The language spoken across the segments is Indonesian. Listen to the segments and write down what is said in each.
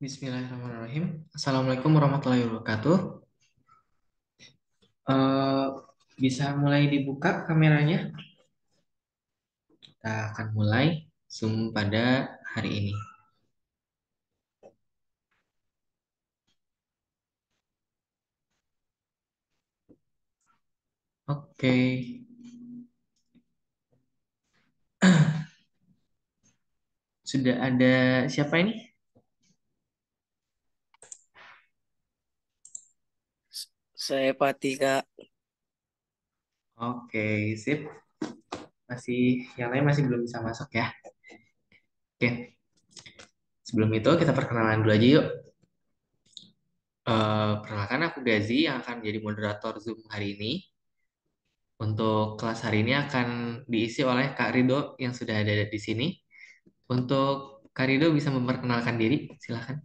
Bismillahirrahmanirrahim. Assalamualaikum warahmatullahi wabarakatuh. Eh, bisa mulai dibuka kameranya? Kita akan mulai Zoom pada hari ini. Oke, sudah ada siapa ini? Saya Pati, Kak. Oke, sip. Masih yang lain masih belum bisa masuk ya. Oke, sebelum itu kita perkenalan dulu aja yuk. Perkenalkan aku Gazi yang akan jadi moderator Zoom hari ini. Untuk kelas hari ini akan diisi oleh Kak Rido yang sudah ada di sini. Untuk Kak Rido bisa memperkenalkan diri, silahkan.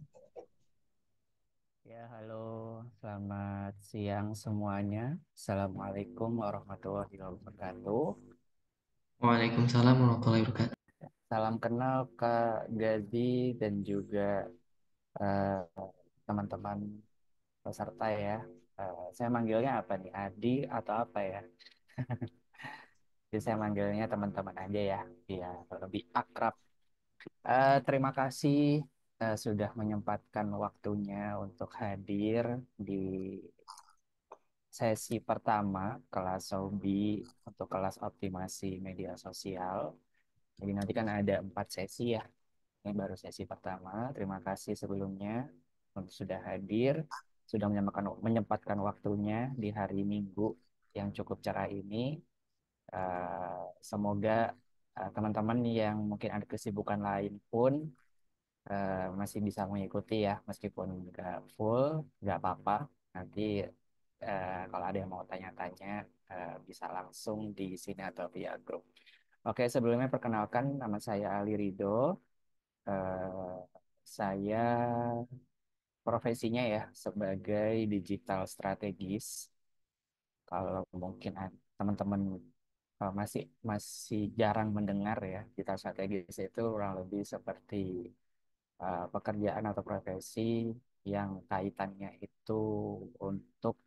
Ya, halo. Selamat siang semuanya. Assalamualaikum warahmatullahi wabarakatuh. Waalaikumsalam warahmatullahi wabarakatuh. Salam kenal Kak Gazi dan juga eh, teman-teman peserta ya. Saya manggilnya apa nih? Adi atau apa ya? Jadi saya manggilnya teman-teman aja ya, biar lebih akrab. Terima kasih sudah menyempatkan waktunya untuk hadir di sesi pertama kelas Sobi untuk kelas optimasi media sosial. Jadi nanti kan ada 4 sesi ya. Ini baru sesi pertama. Terima kasih sebelumnya untuk sudah hadir, sudah menyempatkan waktunya di hari Minggu yang cukup cerah ini. Semoga teman-teman yang mungkin ada kesibukan lain pun masih bisa mengikuti ya, meskipun nggak full, nggak apa-apa. Nanti kalau ada yang mau tanya-tanya bisa langsung di sini atau via grup. Oke, sebelumnya perkenalkan nama saya Ali Rido. Eh, saya profesinya ya sebagai digital strategis. Kalau mungkin teman-teman masih masih jarang mendengar ya, digital strategis itu kurang lebih seperti pekerjaan atau profesi yang kaitannya itu untuk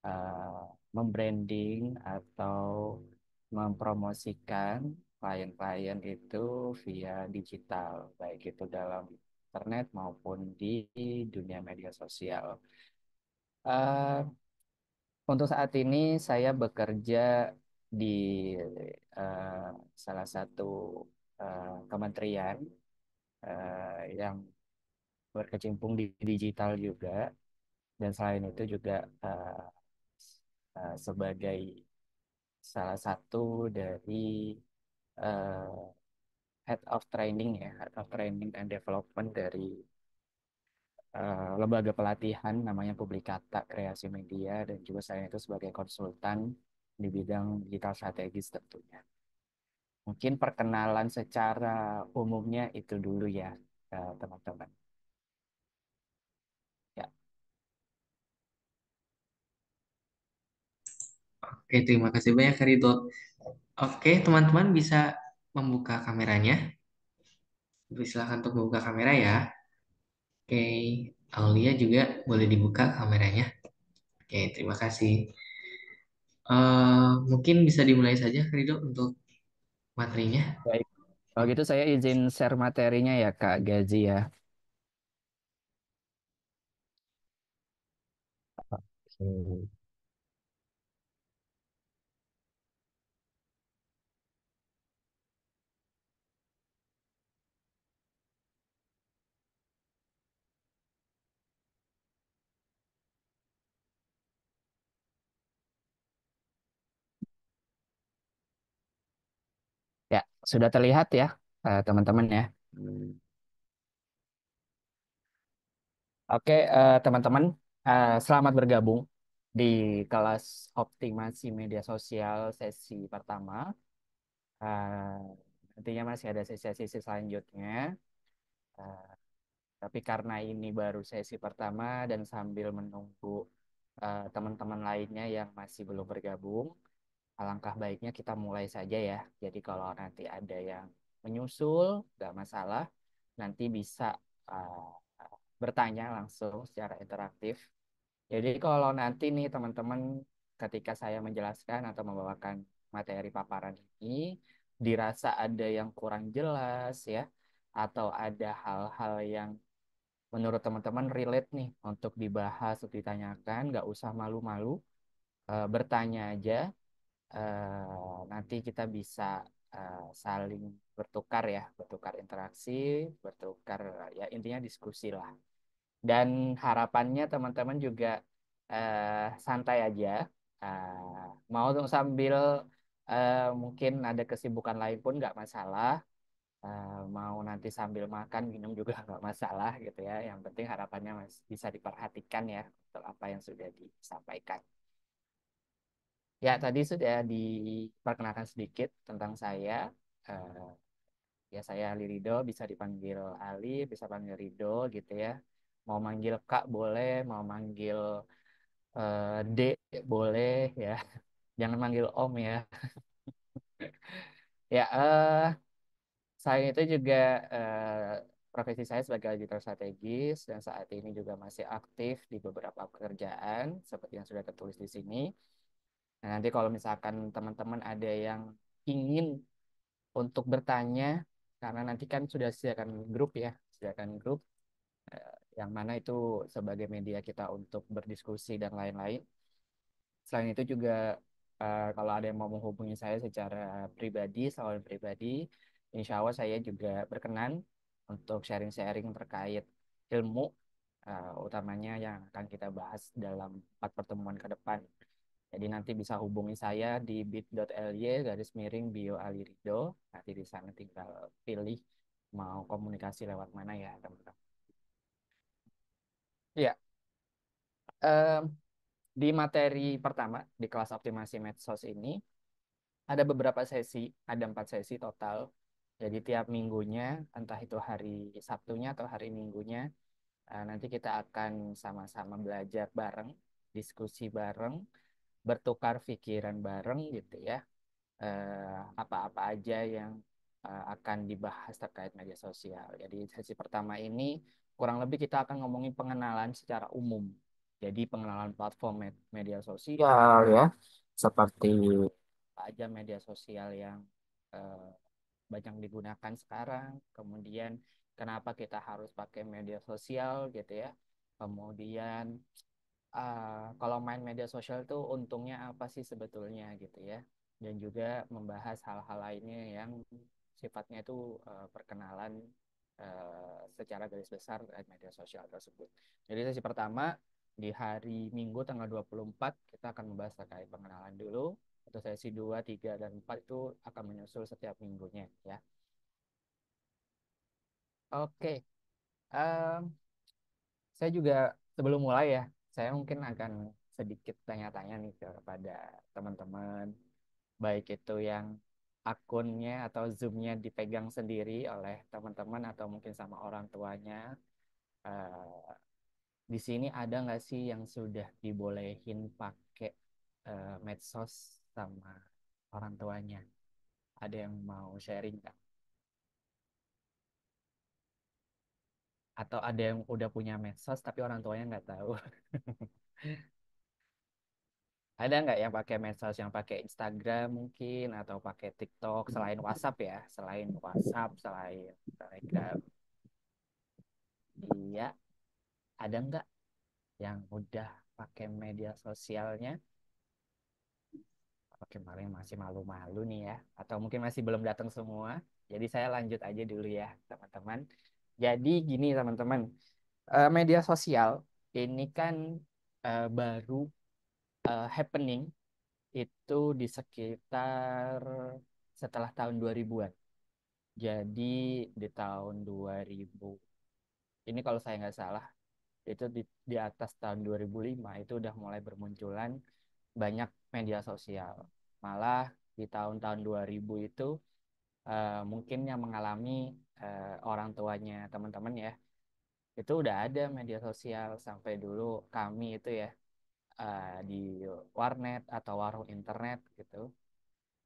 uh, membranding atau mempromosikan klien-klien itu via digital, baik itu dalam internet maupun di dunia media sosial. Uh, untuk saat ini saya bekerja di uh, salah satu kementerian yang berkecimpung di digital juga, dan selain itu juga sebagai salah satu dari uh, head of training ya, head of training and development dari lembaga pelatihan namanya Publikata Kreasi Media, dan juga saya itu sebagai konsultan di bidang digital strategis tentunya. Mungkin perkenalan secara umumnya itu dulu ya, teman-teman. Ya, Oke, terima kasih banyak Kak Rido. Oke, teman-teman bisa membuka kameranya. Silakan untuk membuka kamera ya. Oke, Aulia juga boleh dibuka kameranya. Oke, terima kasih. Mungkin bisa dimulai saja Kak Rido untuk materinya. baik. Kalau gitu saya izin share materinya ya Kak Gazi ya. Oke. Ya, sudah terlihat ya, teman-teman ya. Oke, teman-teman, selamat bergabung di kelas optimasi media sosial sesi pertama. Eh, Nantinya masih ada sesi-sesi selanjutnya, eh, tapi karena ini baru sesi pertama dan sambil menunggu teman-teman lainnya yang masih belum bergabung, alangkah baiknya kita mulai saja ya. Jadi kalau nanti ada yang menyusul, nggak masalah, nanti bisa bertanya langsung secara interaktif. Jadi kalau nanti nih teman-teman ketika saya menjelaskan atau membawakan materi paparan ini dirasa ada yang kurang jelas ya, atau ada hal-hal yang menurut teman-teman relate nih untuk dibahas, untuk ditanyakan, nggak usah malu-malu, bertanya aja. Nanti kita bisa saling bertukar ya, bertukar interaksi, bertukar ya intinya diskusi lah. Dan harapannya teman-teman juga santai aja, mau tuh sambil mungkin ada kesibukan lain pun nggak masalah. Mau nanti sambil makan minum juga nggak masalah gitu ya. Yang penting harapannya bisa diperhatikan ya untuk apa yang sudah disampaikan. Ya, tadi sudah diperkenalkan sedikit tentang saya. Eh, Ya, saya Ali Rido, bisa dipanggil Ali, bisa panggil Rido gitu ya. Mau manggil Kak boleh, mau manggil Dek boleh ya. Jangan manggil Om ya. Ya, saya itu juga profesi saya sebagai auditor strategis dan saat ini juga masih aktif di beberapa pekerjaan seperti yang sudah tertulis di sini. Nah, nanti kalau misalkan teman-teman ada yang ingin untuk bertanya, karena nanti kan sudah sediakan grup ya, sediakan grup yang mana itu sebagai media kita untuk berdiskusi dan lain-lain. Selain itu juga kalau ada yang mau menghubungi saya secara pribadi, secara pribadi, insya Allah saya juga berkenan untuk sharing-sharing terkait ilmu, utamanya yang akan kita bahas dalam 4 pertemuan ke depan. Jadi nanti bisa hubungi saya di bit.ly/bio Ali Rido. Nanti di sana tinggal pilih mau komunikasi lewat mana ya teman-teman. Ya, di materi pertama di kelas optimasi medsos ini ada beberapa sesi, ada 4 sesi total. Jadi tiap minggunya, entah itu hari Sabtunya atau hari Minggunya, nanti kita akan sama-sama belajar bareng, diskusi bareng, bertukar pikiran bareng gitu ya. Apa-apa aja yang akan dibahas terkait media sosial. Jadi sesi pertama ini kurang lebih kita akan ngomongin pengenalan secara umum. Jadi pengenalan platform media sosial ya, seperti apa aja media sosial yang eh, banyak digunakan sekarang. Kemudian kenapa kita harus pakai media sosial gitu ya. Kemudian kalau main media sosial itu untungnya apa sih sebetulnya gitu ya, dan juga membahas hal-hal lainnya yang sifatnya itu perkenalan secara garis besar terkait media sosial tersebut. Jadi sesi pertama di hari Minggu tanggal 24 kita akan membahas terkait pengenalan dulu. Untuk sesi 2, 3, dan 4 itu akan menyusul setiap minggunya ya. Oke, em, saya juga sebelum mulai ya, saya mungkin akan sedikit tanya-tanya nih kepada teman-teman, baik itu yang akunnya atau Zoom-nya dipegang sendiri oleh teman-teman atau mungkin sama orang tuanya. Eh, di sini ada nggak sih yang sudah dibolehin pakai medsos sama orang tuanya? Ada yang mau sharing nggak? Atau ada yang udah punya medsos tapi orang tuanya nggak tahu? Ada nggak yang pakai medsos, yang pakai Instagram mungkin atau pakai TikTok selain WhatsApp ya, selain WhatsApp, selain Telegram? Iya, ada nggak yang udah pakai media sosialnya? Oke, paling masih malu-malu nih ya, atau mungkin masih belum datang semua. Jadi saya lanjut aja dulu ya, teman-teman. Jadi gini teman-teman, media sosial ini kan baru happening itu di sekitar setelah tahun 2000-an. Jadi di tahun 2000, ini kalau saya nggak salah, itu di atas tahun 2005 itu udah mulai bermunculan banyak media sosial. Malah di tahun-tahun 2000 itu mungkin yang mengalami orang tuanya teman-teman ya, itu udah ada media sosial sampai dulu kami itu ya di warnet atau warung internet gitu.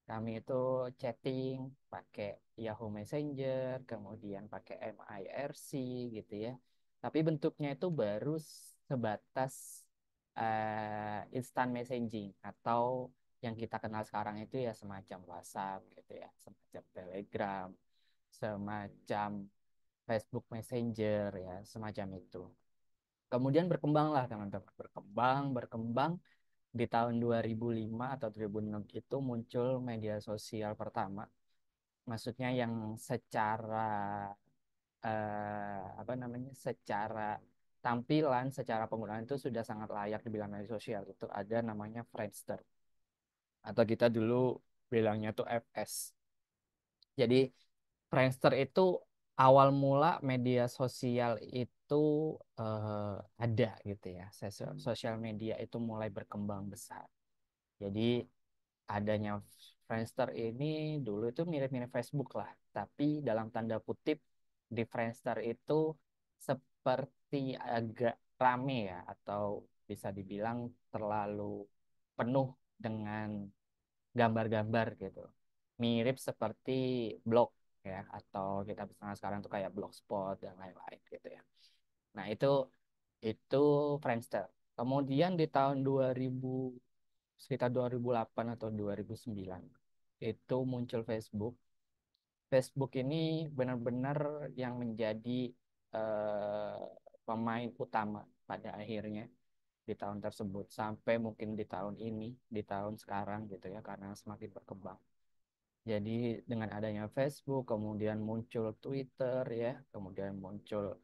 Kami itu chatting pakai Yahoo Messenger, kemudian pakai MIRC gitu ya. tapi bentuknya itu baru sebatas instant messaging atau yang kita kenal sekarang itu ya semacam WhatsApp gitu ya, semacam Telegram, semacam Facebook Messenger ya, semacam itu. Kemudian berkembanglah teman-teman, berkembang di tahun 2005 atau 2006 itu muncul media sosial pertama. Maksudnya yang secara apa namanya? Secara tampilan, secara penggunaan itu sudah sangat layak dibilang media sosial. Itu ada namanya Friendster atau kita dulu bilangnya tuh FS. Jadi Friendster itu awal mula media sosial itu ada gitu ya. Sosial media itu mulai berkembang besar. Jadi adanya Friendster ini dulu itu mirip-mirip Facebook lah, tapi dalam tanda kutip di Friendster itu seperti agak rame ya, atau bisa dibilang terlalu penuh dengan gambar-gambar gitu. Mirip seperti blog ya, atau kita bisa sekarang tuh kayak Blogspot dan lain-lain gitu ya. Nah, itu Friendster. Kemudian di tahun 2000 sekitar 2008 atau 2009 itu muncul Facebook. Facebook ini benar-benar yang menjadi eh, pemain utama pada akhirnya di tahun tersebut sampai mungkin di tahun ini, di tahun sekarang gitu ya karena semakin berkembang. Jadi dengan adanya Facebook, kemudian muncul Twitter ya, kemudian muncul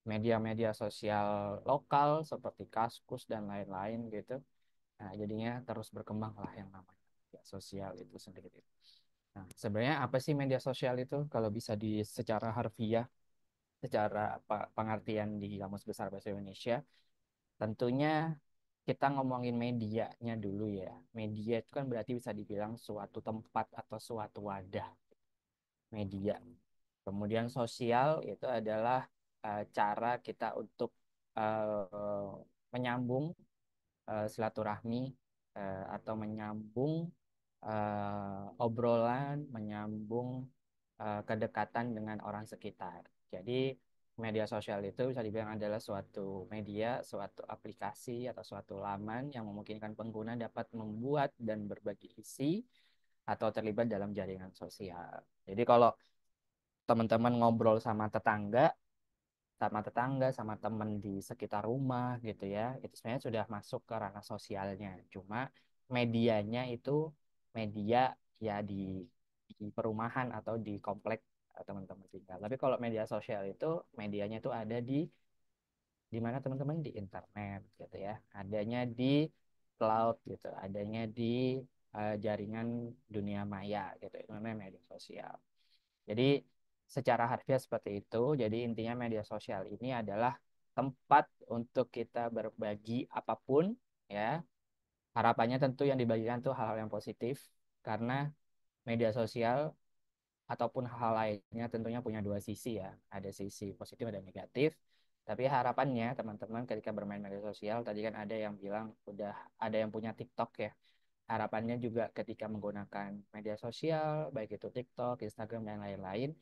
media-media sosial lokal seperti Kaskus dan lain-lain gitu. Nah, jadinya terus berkembang lah yang namanya media sosial itu sendiri. Nah, sebenarnya apa sih media sosial itu? Kalau bisa di secara harfiah, secara pengertian di Kamus Besar Bahasa Indonesia, tentunya kita ngomongin medianya dulu ya. Media itu kan berarti bisa dibilang suatu tempat atau suatu wadah media. Kemudian sosial itu adalah cara kita untuk eh, menyambung silaturahmi atau menyambung obrolan, menyambung kedekatan dengan orang sekitar. Jadi media sosial itu bisa dibilang adalah suatu media, suatu aplikasi atau suatu laman yang memungkinkan pengguna dapat membuat dan berbagi isi atau terlibat dalam jaringan sosial. Jadi kalau teman-teman ngobrol sama teman di sekitar rumah gitu ya, itu sebenarnya sudah masuk ke ranah sosialnya. Cuma medianya itu media ya di perumahan atau di komplek teman-teman tinggal. Tapi kalau media sosial itu medianya itu ada di mana teman-teman di internet gitu ya, adanya di cloud gitu, adanya di jaringan dunia maya gitu. Itu namanya media sosial. Jadi secara harfiah seperti itu. Jadi intinya media sosial ini adalah tempat untuk kita berbagi apapun ya. Harapannya tentu yang dibagikan tuh hal-hal yang positif karena media sosial ataupun hal lainnya tentunya punya dua sisi ya. Ada sisi positif dan negatif. Tapi harapannya teman-teman ketika bermain media sosial tadi kan ada yang bilang udah ada yang punya TikTok ya. Harapannya juga ketika menggunakan media sosial baik itu TikTok, Instagram dan lain-lain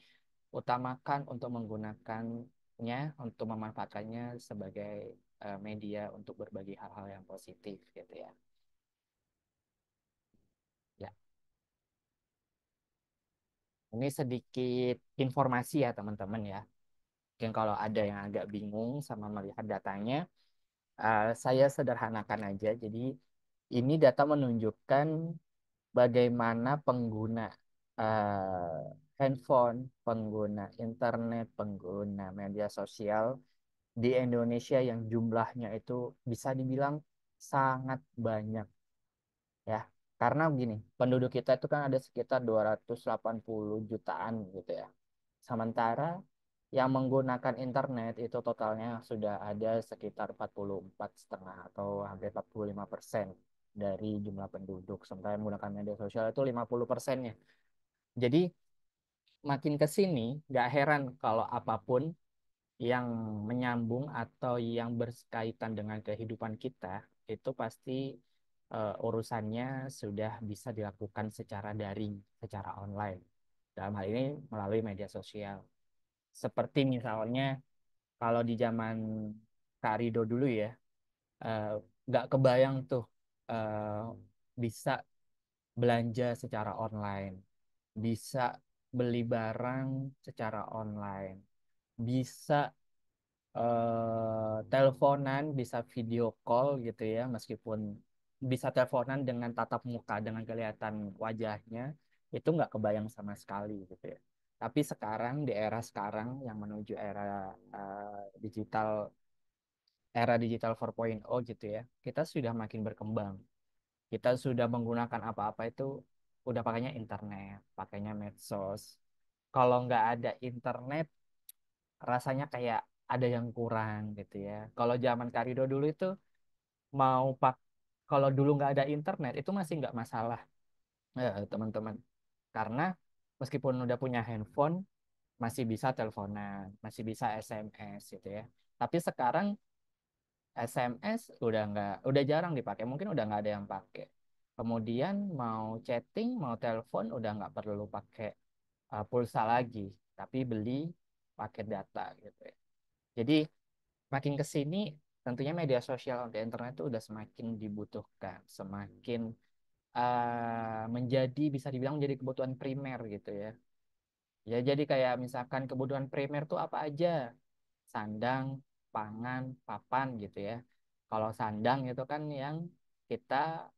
utamakan untuk menggunakannya untuk memanfaatkannya sebagai media untuk berbagi hal-hal yang positif gitu ya. Ya, ini sedikit informasi ya teman-teman ya. Mungkin kalau ada yang agak bingung sama melihat datanya, saya sederhanakan aja. Jadi ini data menunjukkan bagaimana pengguna eh, handphone, pengguna internet, pengguna media sosial di Indonesia yang jumlahnya itu bisa dibilang sangat banyak ya. Karena begini, penduduk kita itu kan ada sekitar 280 jutaan gitu ya. Sementara yang menggunakan internet itu totalnya sudah ada sekitar 44,5 atau hampir 45% dari jumlah penduduk. Sementara yang menggunakan media sosial itu 50%-nya. Jadi makin ke sini nggak heran kalau apapun yang menyambung atau yang berkaitan dengan kehidupan kita itu pasti urusannya sudah bisa dilakukan secara daring, secara online. Dalam hal ini melalui media sosial. Seperti misalnya Kalau di zaman Kak Rido dulu ya, eh, nggak kebayang tuh eh, bisa belanja secara online, bisa beli barang secara online, bisa teleponan, bisa video call gitu ya, meskipun bisa teleponan dengan tatap muka, dengan kelihatan wajahnya, itu nggak kebayang sama sekali gitu ya. Tapi sekarang, di era sekarang yang menuju era digital 4.0 gitu ya, kita sudah makin berkembang. Kita sudah menggunakan apa-apa itu udah pakainya internet, pakainya medsos. Kalau nggak ada internet, rasanya kayak ada yang kurang gitu ya. Kalau zaman Karido dulu itu mau pak, kalau dulu nggak ada internet itu masih nggak masalah, teman-teman. Karena meskipun udah punya handphone, masih bisa teleponan, masih bisa SMS gitu ya. Tapi sekarang SMS udah jarang dipakai, mungkin udah nggak ada yang pakai. Kemudian mau chatting, mau telepon udah nggak perlu pakai pulsa lagi, tapi beli paket data gitu ya. Jadi makin ke sini tentunya media sosial atau internet itu udah semakin dibutuhkan, semakin menjadi bisa dibilang menjadi kebutuhan primer gitu ya. Ya jadi kayak misalkan kebutuhan primer tuh apa aja? Sandang, pangan, papan gitu ya. Kalau sandang itu kan yang kita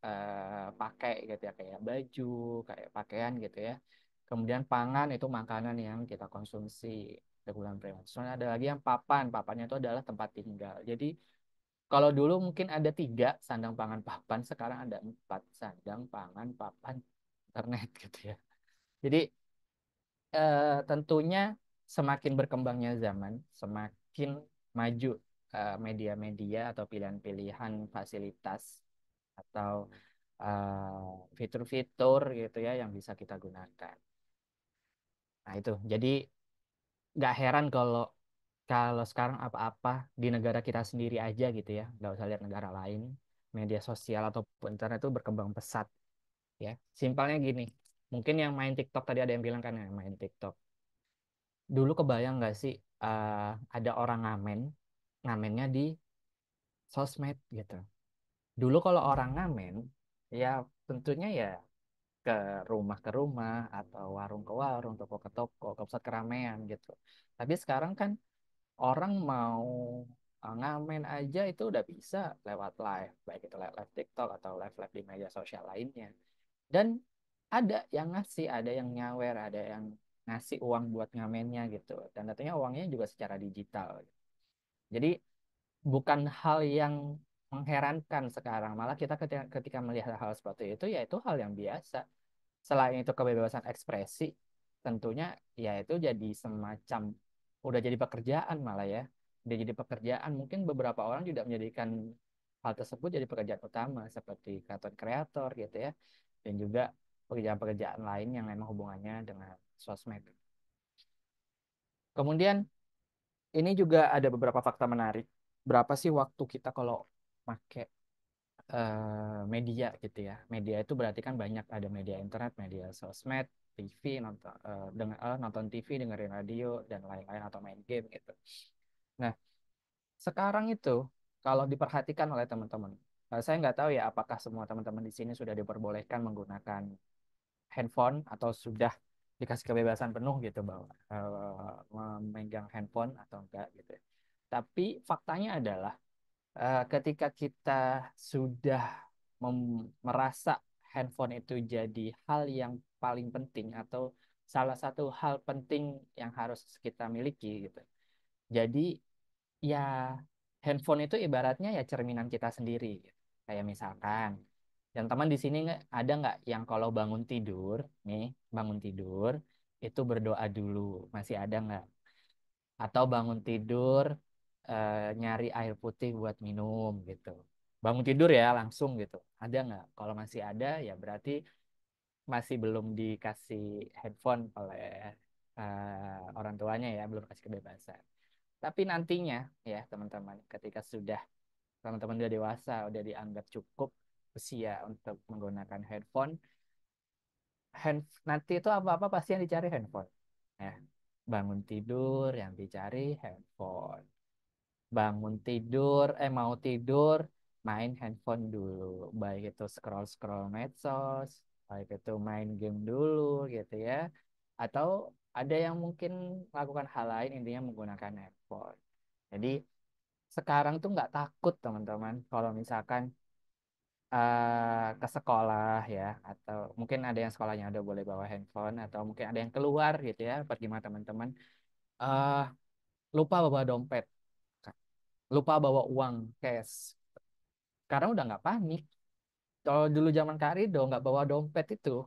pakai gitu ya, kayak baju, kayak pakaian gitu ya. Kemudian pangan itu makanan yang kita konsumsi kebutuhan primer. Soalnya ada lagi yang papan, papannya itu adalah tempat tinggal. Jadi kalau dulu mungkin ada tiga sandang, pangan, papan, sekarang ada empat sandang, pangan, papan, internet gitu ya. Jadi tentunya semakin berkembangnya zaman, semakin maju media-media atau pilihan-pilihan fasilitas atau fitur-fitur gitu ya yang bisa kita gunakan. Nah itu, jadi nggak heran kalau kalau sekarang apa-apa di negara kita sendiri aja gitu ya, nggak usah lihat negara lain, media sosial ataupun internet itu berkembang pesat ya. Simpelnya gini, mungkin yang main TikTok tadi ada yang bilang kan yang main TikTok. Dulu kebayang nggak sih ada orang ngamennya di sosmed gitu. Dulu kalau orang ngamen, ya tentunya ya ke ke rumah atau warung ke warung, toko ke toko, ke pusat keramaian gitu. Tapi sekarang kan orang mau ngamen aja itu udah bisa lewat live, baik itu live TikTok atau live di media sosial lainnya. Dan ada yang ngasih, ada yang nyawer, ada yang ngasih uang buat ngamennya gitu. Dan tentunya uangnya juga secara digital. Jadi bukan hal yang mengherankan sekarang, malah kita ketika melihat hal seperti itu, ya itu hal yang biasa. Selain itu kebebasan ekspresi, tentunya ya itu jadi semacam udah jadi pekerjaan malah ya. Udah jadi pekerjaan, mungkin beberapa orang juga menjadikan hal tersebut jadi pekerjaan utama seperti content creator gitu ya. Dan juga pekerjaan-pekerjaan lain yang memang hubungannya dengan sosmed. Kemudian ini juga ada beberapa fakta menarik. Berapa sih waktu kita kalau pakai media gitu ya. Media itu berarti kan banyak, ada media internet, media sosmed, TV, nonton TV, dengerin radio dan lain-lain atau main game gitu. Nah, sekarang itu kalau diperhatikan oleh teman-teman, saya nggak tahu ya apakah semua teman-teman di sini sudah diperbolehkan menggunakan handphone atau sudah dikasih kebebasan penuh gitu bahwa memegang handphone atau enggak gitu ya. Tapi faktanya adalah ketika kita sudah merasa handphone itu jadi hal yang paling penting atau salah satu hal penting yang harus kita miliki gitu. Jadi ya handphone itu ibaratnya ya cerminan kita sendiri. Gitu. Kayak misalkan, yang teman di sini ada nggak yang kalau bangun tidur nih, bangun tidur itu berdoa dulu, masih ada nggak? Atau bangun tidur nyari air putih buat minum gitu. Bangun tidur ya langsung gitu. Ada nggak? Kalau masih ada ya berarti masih belum dikasih handphone oleh orang tuanya ya, belum kasih kebebasan. Tapi nantinya ya teman-teman, ketika sudah teman-teman udah dewasa, udah dianggap cukup usia untuk menggunakan handphone, nanti itu apa-apa pasti yang dicari handphone. Ya, bangun tidur yang dicari handphone. bangun tidur, mau tidur, main handphone dulu. Baik itu scroll-scroll medsos, baik itu main game dulu gitu ya. Atau ada yang mungkin melakukan hal lain intinya menggunakan handphone. Jadi sekarang tuh nggak takut teman-teman kalau misalkan ke sekolah ya, atau mungkin ada yang sekolahnya udah boleh bawa handphone, atau mungkin ada yang keluar gitu ya pergi sama teman-teman, eh lupa bawa dompet, lupa bawa uang cash. Sekarang udah nggak panik. Kalau dulu zaman Kak Rido nggak bawa dompet itu,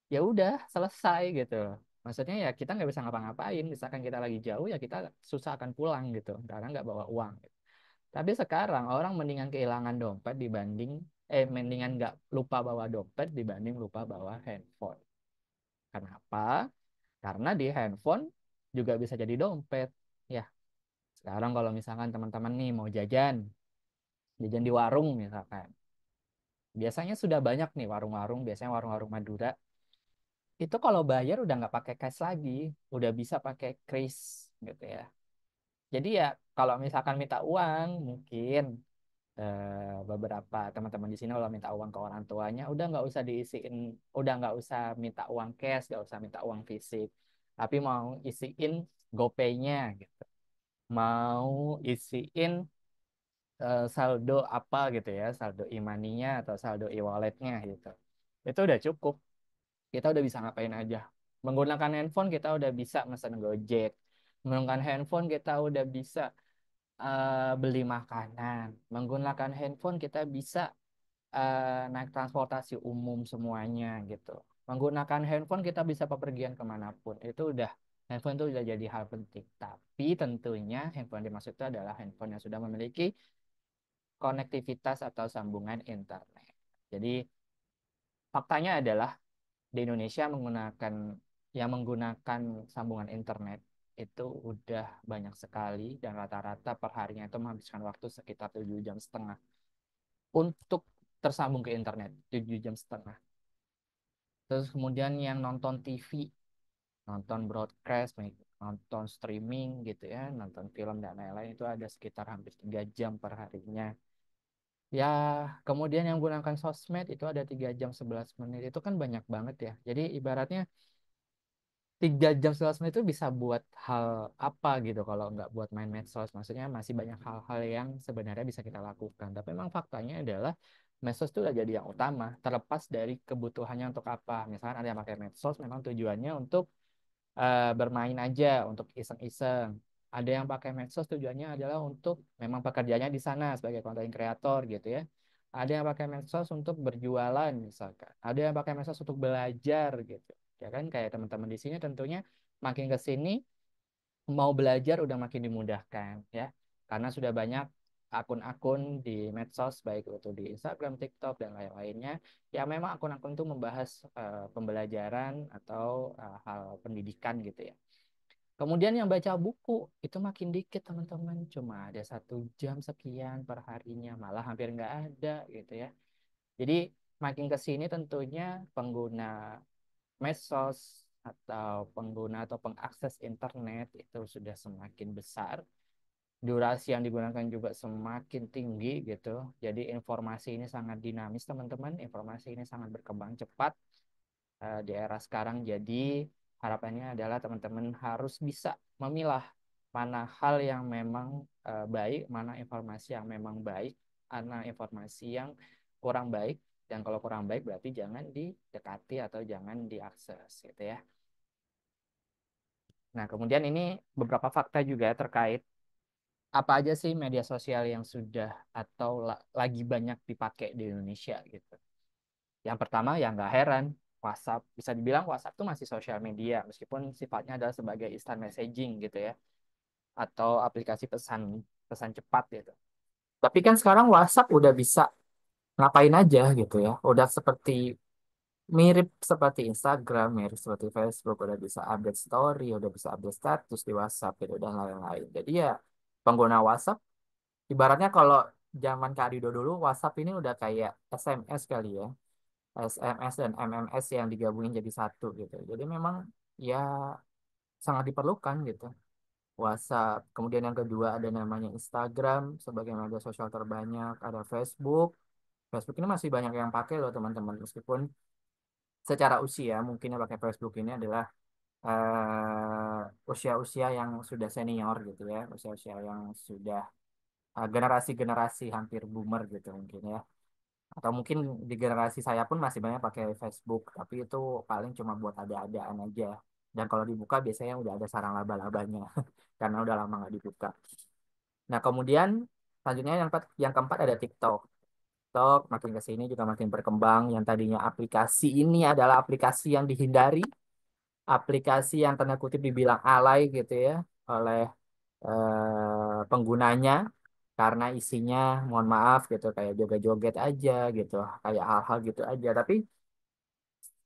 ya udah selesai gitu. Maksudnya ya kita nggak bisa ngapa-ngapain. Misalkan kita lagi jauh ya kita susah akan pulang gitu, karena nggak bawa uang. Tapi sekarang orang mendingan kehilangan dompet dibanding mendingan nggak lupa bawa dompet dibanding lupa bawa handphone. Kenapa? Karena di handphone juga bisa jadi dompet. Ya, sekarang kalau misalkan teman-teman nih mau jajan, jajan di warung misalkan. Biasanya sudah banyak nih warung-warung, biasanya warung-warung Madura. Itu kalau bayar udah nggak pakai cash lagi, udah bisa pakai kris gitu ya. Jadi ya kalau misalkan minta uang mungkin beberapa teman-teman di sini kalau minta uang ke orang tuanya udah nggak usah diisiin, udah nggak usah minta uang cash, nggak usah minta uang fisik, tapi mau isiin GoPay-nya gitu, mau isiin saldo apa gitu ya, saldo e-money-nya atau saldo e-wallet-nya gitu, itu udah cukup, kita udah bisa ngapain aja. Menggunakan handphone kita udah bisa mesen Gojek, menggunakan handphone kita udah bisa beli makanan, menggunakan handphone kita bisa naik transportasi umum semuanya gitu. Menggunakan handphone kita bisa bepergian kemanapun. Itu udah handphone itu udah jadi hal penting. Tapi tentunya handphone dimaksud itu adalah handphone yang sudah memiliki konektivitas atau sambungan internet. Jadi faktanya adalah di Indonesia yang menggunakan sambungan internet itu udah banyak sekali dan rata-rata per harinya itu menghabiskan waktu sekitar 7,5 jam untuk tersambung ke internet, 7,5 jam. Terus kemudian yang nonton TV, nonton broadcast, nonton streaming gitu ya, nonton film dan lain-lain itu ada sekitar hampir 3 jam per harinya. Ya, kemudian yang gunakan sosmed itu ada 3 jam 11 menit. Itu kan banyak banget ya. Jadi ibaratnya 3 jam 11 menit itu bisa buat hal apa gitu kalau nggak buat main medsos. Maksudnya masih banyak hal-hal yang sebenarnya bisa kita lakukan. Tapi memang faktanya adalah medsos itu udah jadi yang utama. Terlepas dari kebutuhannya untuk apa. Misalkan ada yang pakai medsos memang tujuannya untuk bermain aja, untuk iseng-iseng. Ada yang pakai medsos tujuannya adalah untuk memang pekerjaannya di sana sebagai konten kreator gitu ya. Ada yang pakai medsos untuk berjualan misalkan. Ada yang pakai medsos untuk belajar gitu. Ya kan kayak teman-teman di sini tentunya makin ke sini mau belajar udah makin dimudahkan ya. Karena sudah banyak akun-akun di medsos baik itu di Instagram, TikTok dan lain-lainnya yang memang akun-akun itu membahas pembelajaran atau hal pendidikan gitu ya. Kemudian yang baca buku itu makin dikit teman-teman, cuma ada 1 jam sekian per harinya, malah hampir nggak ada gitu ya. Jadi makin ke sini tentunya pengguna medsos atau pengguna atau pengakses internet itu sudah semakin besar. Durasi yang digunakan juga semakin tinggi gitu. Jadi informasi ini sangat dinamis teman-teman, informasi ini sangat berkembang cepat di era sekarang. Jadi harapannya adalah teman-teman harus bisa memilah mana hal yang memang baik, mana informasi yang memang baik, mana informasi yang kurang baik. Dan kalau kurang baik berarti jangan didekati atau jangan diakses gitu ya. Nah, kemudian ini beberapa fakta juga terkait apa aja sih media sosial yang sudah atau lagi banyak dipakai di Indonesia gitu. Yang pertama ya nggak heran, WhatsApp. Bisa dibilang WhatsApp itu masih sosial media, meskipun sifatnya adalah sebagai instant messaging gitu ya, atau aplikasi pesan pesan cepat gitu. Tapi kan sekarang WhatsApp udah bisa ngapain aja gitu ya. Udah seperti mirip seperti Instagram, mirip seperti Facebook, udah bisa update story, udah bisa update status di WhatsApp gitu dan lain-lain. Jadi ya pengguna WhatsApp ibaratnya kalau zaman Kak Dido dulu WhatsApp ini udah kayak SMS kali ya. SMS dan MMS yang digabungin jadi satu gitu. Jadi memang ya sangat diperlukan gitu WhatsApp. Kemudian yang kedua ada namanya Instagram sebagai media sosial terbanyak. Ada Facebook. Facebook ini masih banyak yang pakai loh teman-teman. Meskipun secara usia mungkin yang pakai Facebook ini adalah usia-usia yang sudah senior gitu ya. Usia-usia yang sudah generasi-generasi hampir boomer gitu mungkin ya. Atau mungkin di generasi saya pun masih banyak pakai Facebook, tapi itu paling cuma buat ada-adaan aja. Dan kalau dibuka biasanya udah ada sarang laba-labanya, karena udah lama nggak dibuka. Nah, kemudian selanjutnya yang keempat ada TikTok. TikTok makin ke sini juga makin berkembang. Yang tadinya aplikasi ini adalah aplikasi yang dihindari, aplikasi yang tanda kutip dibilang alay gitu ya oleh penggunanya karena isinya mohon maaf gitu kayak joget-joget aja gitu, kayak hal-hal gitu aja. Tapi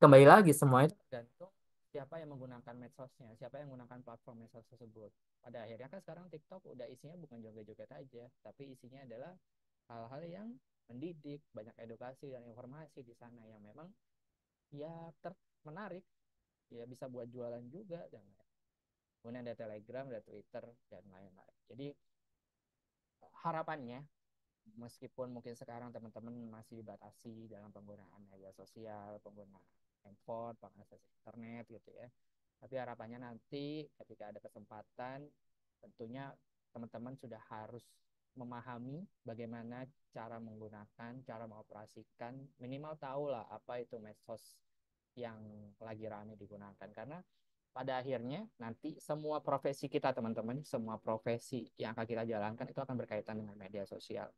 kembali lagi semua itu tergantung siapa yang menggunakan medsosnya, siapa yang menggunakan platform medsos tersebut. Pada akhirnya kan sekarang TikTok udah isinya bukan joget-joget aja, tapi isinya adalah hal-hal yang mendidik, banyak edukasi dan informasi di sana yang memang ya menarik, ya bisa buat jualan juga dan lain. Kemudian ada Telegram, ada Twitter dan lain-lain. Jadi harapannya meskipun mungkin sekarang teman-teman masih dibatasi dalam penggunaan media sosial, penggunaan handphone, pengakses internet gitu ya. Tapi harapannya nanti ketika ada kesempatan, tentunya teman-teman sudah harus memahami bagaimana cara menggunakan, cara mengoperasikan, minimal tahu lah apa itu medsos yang lagi rame digunakan. Karena pada akhirnya nanti semua profesi kita teman-teman, semua profesi yang akan kita jalankan itu akan berkaitan dengan media sosial.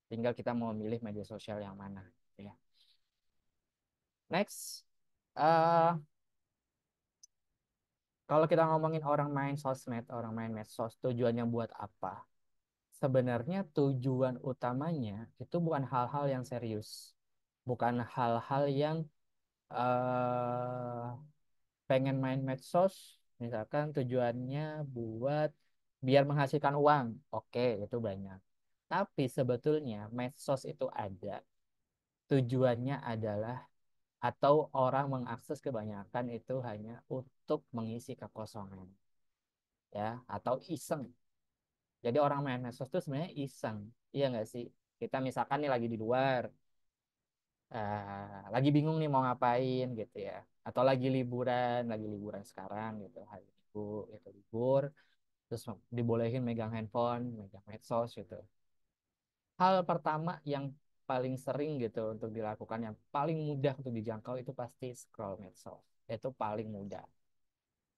Tinggal kita mau milih media sosial yang mana. Ya. Next, uh, kalau kita ngomongin orang main sosmed, orang main medsos, tujuannya buat apa? Sebenarnya tujuan utamanya itu bukan hal-hal yang serius, bukan hal-hal yang uh, pengen main medsos, misalkan tujuannya buat biar menghasilkan uang. Oke, itu banyak. Tapi sebetulnya medsos itu ada tujuannya adalah atau orang mengakses kebanyakan itu hanya untuk mengisi kekosongan ya atau iseng. Jadi orang main medsos itu sebenarnya iseng, iya nggak sih? Kita misalkan nih lagi di luar, lagi bingung nih mau ngapain gitu ya, atau lagi liburan sekarang gitu, hari Minggu gitu libur, terus dibolehin megang handphone, megang medsos gitu. Hal pertama yang paling sering gitu untuk dilakukan, yang paling mudah untuk dijangkau itu pasti scroll medsos. Itu paling Semoga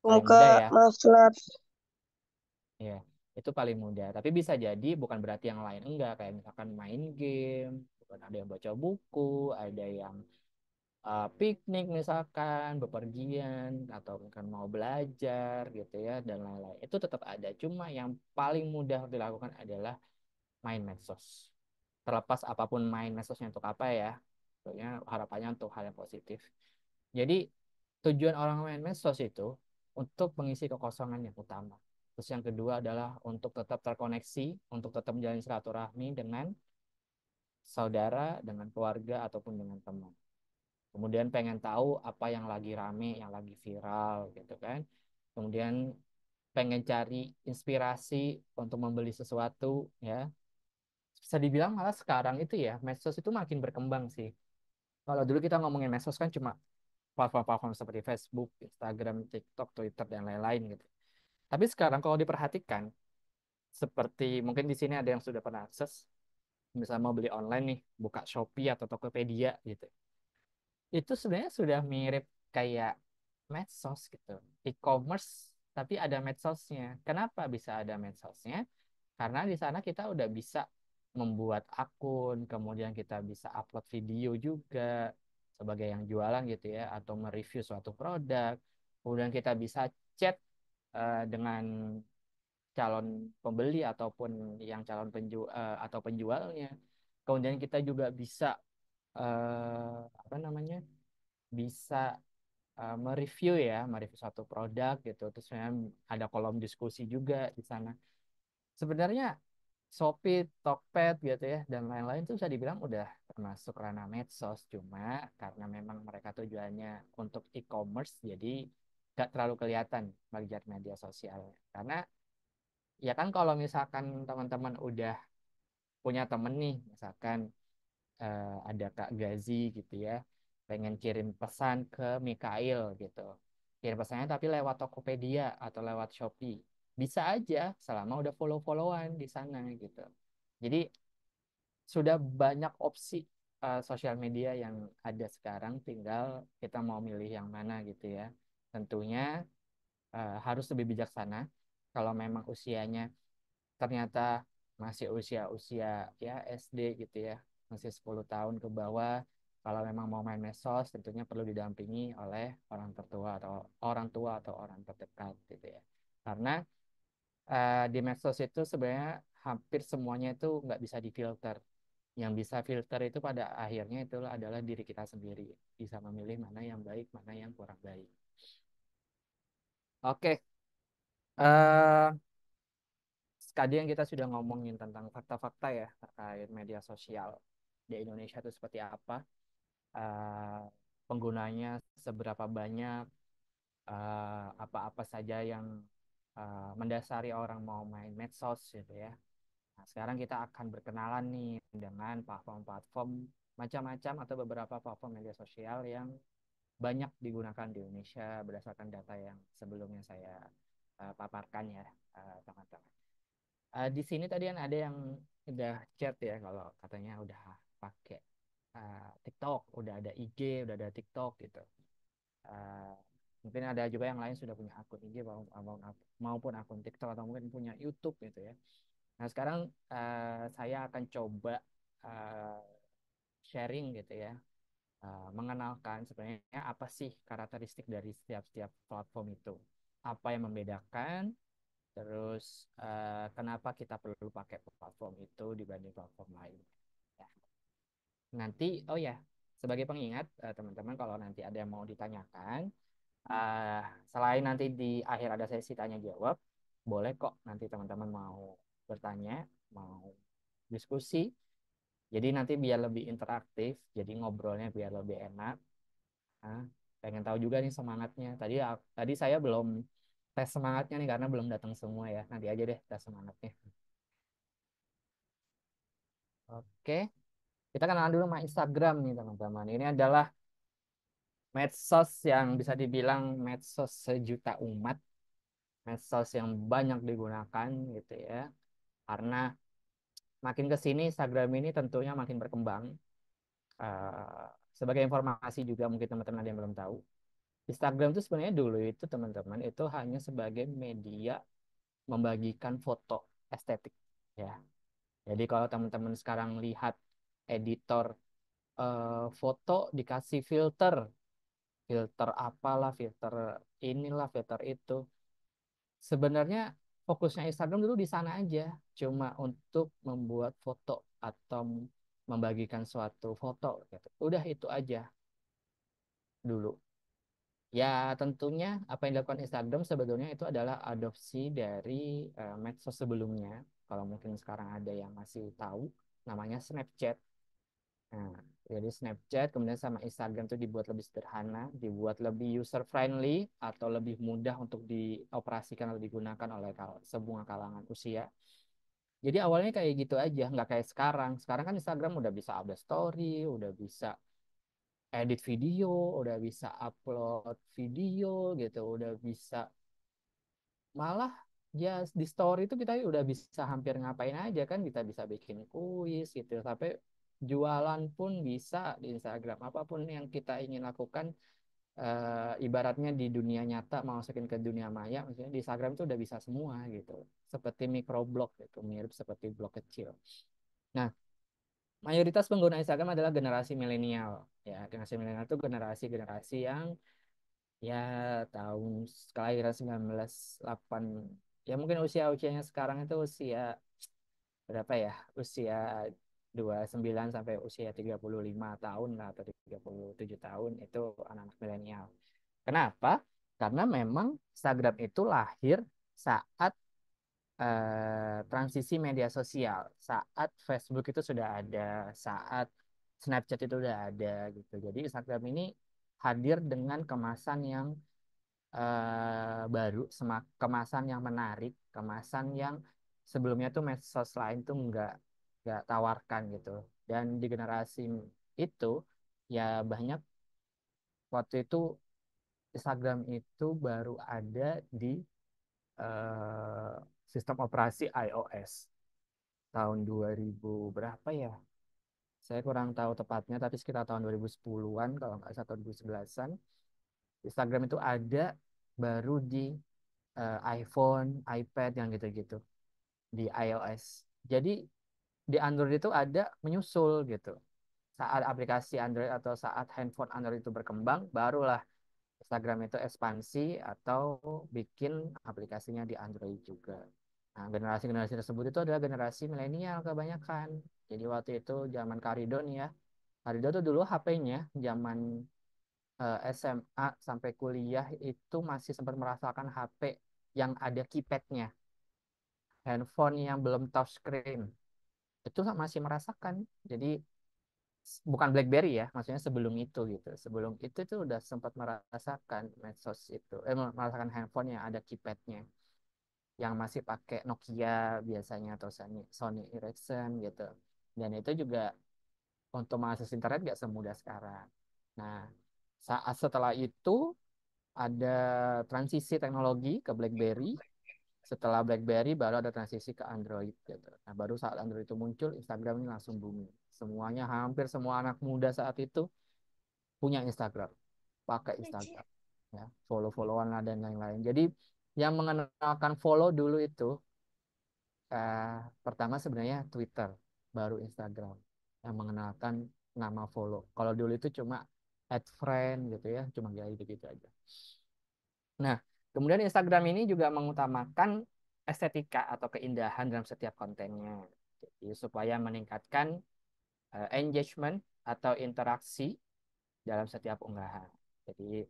mudah ya. maaf telat. Ya, itu paling mudah. Tapi bisa jadi bukan berarti yang lain enggak. Kayak misalkan main game, bukan ada yang baca buku, ada yang piknik misalkan, bepergian, atau mungkin mau belajar gitu ya, dan lain-lain. Itu tetap ada. Cuma yang paling mudah dilakukan adalah main medsos. Terlepas apapun main medsosnya untuk apa ya. Pokoknya harapannya untuk hal yang positif. Jadi tujuan orang main medsos itu untuk mengisi kekosongan yang utama. Terus yang kedua adalah untuk tetap terkoneksi, untuk tetap menjalin silaturahmi dengan saudara, dengan keluarga, ataupun dengan teman. Kemudian pengen tahu apa yang lagi rame, yang lagi viral gitu kan. Kemudian pengen cari inspirasi untuk membeli sesuatu ya. Bisa dibilang malah sekarang itu ya, medsos itu makin berkembang sih. Kalau dulu kita ngomongin medsos kan cuma platform-platform seperti Facebook, Instagram, TikTok, Twitter, dan lain-lain gitu. Tapi sekarang kalau diperhatikan, seperti mungkin di sini ada yang sudah pernah akses, misalnya mau beli online nih, buka Shopee atau Tokopedia gitu. Itu sebenarnya sudah mirip kayak medsos gitu. E-commerce, tapi ada medsosnya. Kenapa bisa ada medsosnya? Karena di sana kita udah bisa membuat akun, kemudian kita bisa upload video juga sebagai yang jualan gitu ya, atau mereview suatu produk. Kemudian kita bisa chat dengan calon pembeli ataupun yang calon penjual atau penjualnya. Kemudian kita juga bisa apa namanya? Bisa mereview ya, mereview suatu produk gitu. Terus ada kolom diskusi juga di sana. Sebenarnya Shopee, Tokped gitu ya, dan lain-lain itu bisa dibilang udah termasuk ranah medsos. Cuma karena memang mereka tujuannya untuk e-commerce, jadi gak terlalu kelihatan bagi media sosial. Karena Ya kan kalau misalkan teman-teman udah punya temen nih, misalkan ada Kak Gazi gitu ya, pengen kirim pesan ke Mikail gitu. Kirim pesannya tapi lewat Tokopedia atau lewat Shopee. Bisa aja selama udah follow-followan di sana gitu. Jadi sudah banyak opsi sosial media yang ada sekarang, tinggal kita mau milih yang mana gitu ya. Tentunya harus lebih bijaksana. Kalau memang usianya ternyata masih usia-usia ya SD gitu ya, masih 10 tahun ke bawah, kalau memang mau main medsos tentunya perlu didampingi oleh orang tertua atau orang terdekat gitu ya. Karena di medsos itu sebenarnya hampir semuanya itu nggak bisa difilter. Yang bisa filter itu pada akhirnya itu adalah diri kita sendiri, bisa memilih mana yang baik, mana yang kurang baik. Oke, eh Tadi yang kita sudah ngomongin tentang fakta-fakta ya terkait media sosial di Indonesia itu seperti apa, eh, penggunanya seberapa banyak, apa-apa saja yang mendasari orang mau main medsos gitu ya. Nah, sekarang kita akan berkenalan nih dengan platform-platform macam-macam atau beberapa platform media sosial yang banyak digunakan di Indonesia berdasarkan data yang sebelumnya saya paparkan ya, teman-teman. Di sini tadi kan ada yang udah chat ya kalau katanya udah pakai TikTok, udah ada IG, udah ada TikTok gitu. Uh, Mungkin ada juga yang lain sudah punya akun IG maupun akun TikTok atau mungkin punya YouTube gitu ya. Nah sekarang saya akan coba uh, sharing gitu ya, mengenalkan sebenarnya apa sih karakteristik dari setiap platform itu, apa yang membedakan. Terus kenapa kita perlu pakai platform itu dibanding platform lain? Ya. Nanti, oh ya, sebagai pengingat teman-teman kalau nanti ada yang mau ditanyakan, eh, selain nanti di akhir ada sesi tanya jawab, boleh kok nanti teman-teman mau bertanya, mau diskusi. Jadi nanti biar lebih interaktif, jadi ngobrolnya biar lebih enak. Nah, pengen tahu juga nih semangatnya. Tadi saya belum tes semangatnya nih karena belum datang semua ya. Nanti aja deh tes semangatnya. Oke, kita kenalan dulu sama Instagram nih teman-teman. Ini adalah medsos yang bisa dibilang medsos sejuta umat, medsos yang banyak digunakan gitu ya. Karena makin ke sini Instagram ini tentunya makin berkembang. Eh, Sebagai informasi juga mungkin teman-teman ada yang belum tahu. Instagram itu sebenarnya dulu itu teman-teman itu hanya sebagai media membagikan foto estetik ya. Jadi kalau teman-teman sekarang lihat editor foto dikasih filter, filter apalah, filter inilah, filter itu. Sebenarnya fokusnya Instagram dulu di sana aja, cuma untuk membuat foto atau membagikan suatu foto gitu. Udah itu aja dulu. Ya tentunya apa yang dilakukan Instagram sebetulnya itu adalah adopsi dari medsos sebelumnya. Kalau mungkin sekarang ada yang masih tahu, namanya Snapchat. Nah, jadi Snapchat kemudian sama Instagram itu dibuat lebih sederhana, dibuat lebih user friendly atau lebih mudah untuk dioperasikan atau digunakan oleh semua kalangan usia. Jadi awalnya kayak gitu aja, nggak kayak sekarang. Sekarang kan Instagram udah bisa update story, udah bisa edit video, udah bisa upload video gitu, udah bisa malah ya di story itu kita udah bisa hampir ngapain aja kan, kita bisa bikin kuis gitu sampai jualan pun bisa di Instagram, apapun yang kita ingin lakukan ibaratnya di dunia nyata mau masukin ke dunia maya maksudnya di Instagram itu udah bisa semua gitu, seperti microblog gitu, mirip seperti blog kecil. Nah, mayoritas pengguna Instagram adalah generasi milenial ya. Generasi milenial itu generasi yang ya tahun kelahiran 1908, ya mungkin usianya sekarang itu usia berapa ya, usia 29 sampai usia 35 tahun lah atau 37 tahun itu anak-anak milenial. Kenapa? Karena memang Instagram itu lahir saat transisi media sosial, saat Facebook itu sudah ada, saat Snapchat itu udah ada gitu. Jadi Instagram ini hadir dengan kemasan yang baru, kemasan yang menarik, kemasan yang sebelumnya tuh medsos lain tuh nggak tawarkan gitu. Dan di generasi itu ya banyak waktu itu Instagram itu baru ada di eh, sistem operasi iOS tahun 2000 berapa ya? Saya kurang tahu tepatnya, tapi sekitar tahun 2010-an kalau nggak salah 2011-an. Instagram itu ada baru di iPhone, iPad yang gitu-gitu di iOS. Jadi di Android itu ada menyusul gitu. Saat aplikasi Android atau saat handphone Android itu berkembang, barulah Instagram itu ekspansi atau bikin aplikasinya di Android juga. Nah, generasi-generasi tersebut itu adalah generasi milenial kebanyakan. Jadi waktu itu zaman Karido nih ya. Karido tuh dulu HP-nya zaman SMA sampai kuliah itu masih sempat merasakan HP yang ada keypadnya, handphone yang belum touchscreen. Itu masih merasakan. Jadi bukan BlackBerry ya, maksudnya sebelum itu gitu. Sebelum itu tuh udah sempat merasakan medsos itu, merasakan handphone yang ada keypadnya, yang masih pakai Nokia biasanya atau Sony Ericsson gitu. Dan itu juga untuk mengakses internet gak semudah sekarang. Nah, saat setelah itu ada transisi teknologi ke BlackBerry. Setelah BlackBerry baru ada transisi ke Android gitu. Nah, baru saat Android itu muncul, Instagram ini langsung booming. Semuanya hampir semua anak muda saat itu punya Instagram, pakai Instagram, ya, follow-followan lah dan lain-lain. Jadi yang mengenalkan follow dulu itu pertama sebenarnya Twitter, baru Instagram yang mengenalkan nama follow. Kalau dulu itu cuma add friend gitu ya, cuma kayak gitu-gitu aja. Nah, kemudian Instagram ini juga mengutamakan estetika atau keindahan dalam setiap kontennya. Jadi supaya meningkatkan engagement atau interaksi dalam setiap unggahan. Jadi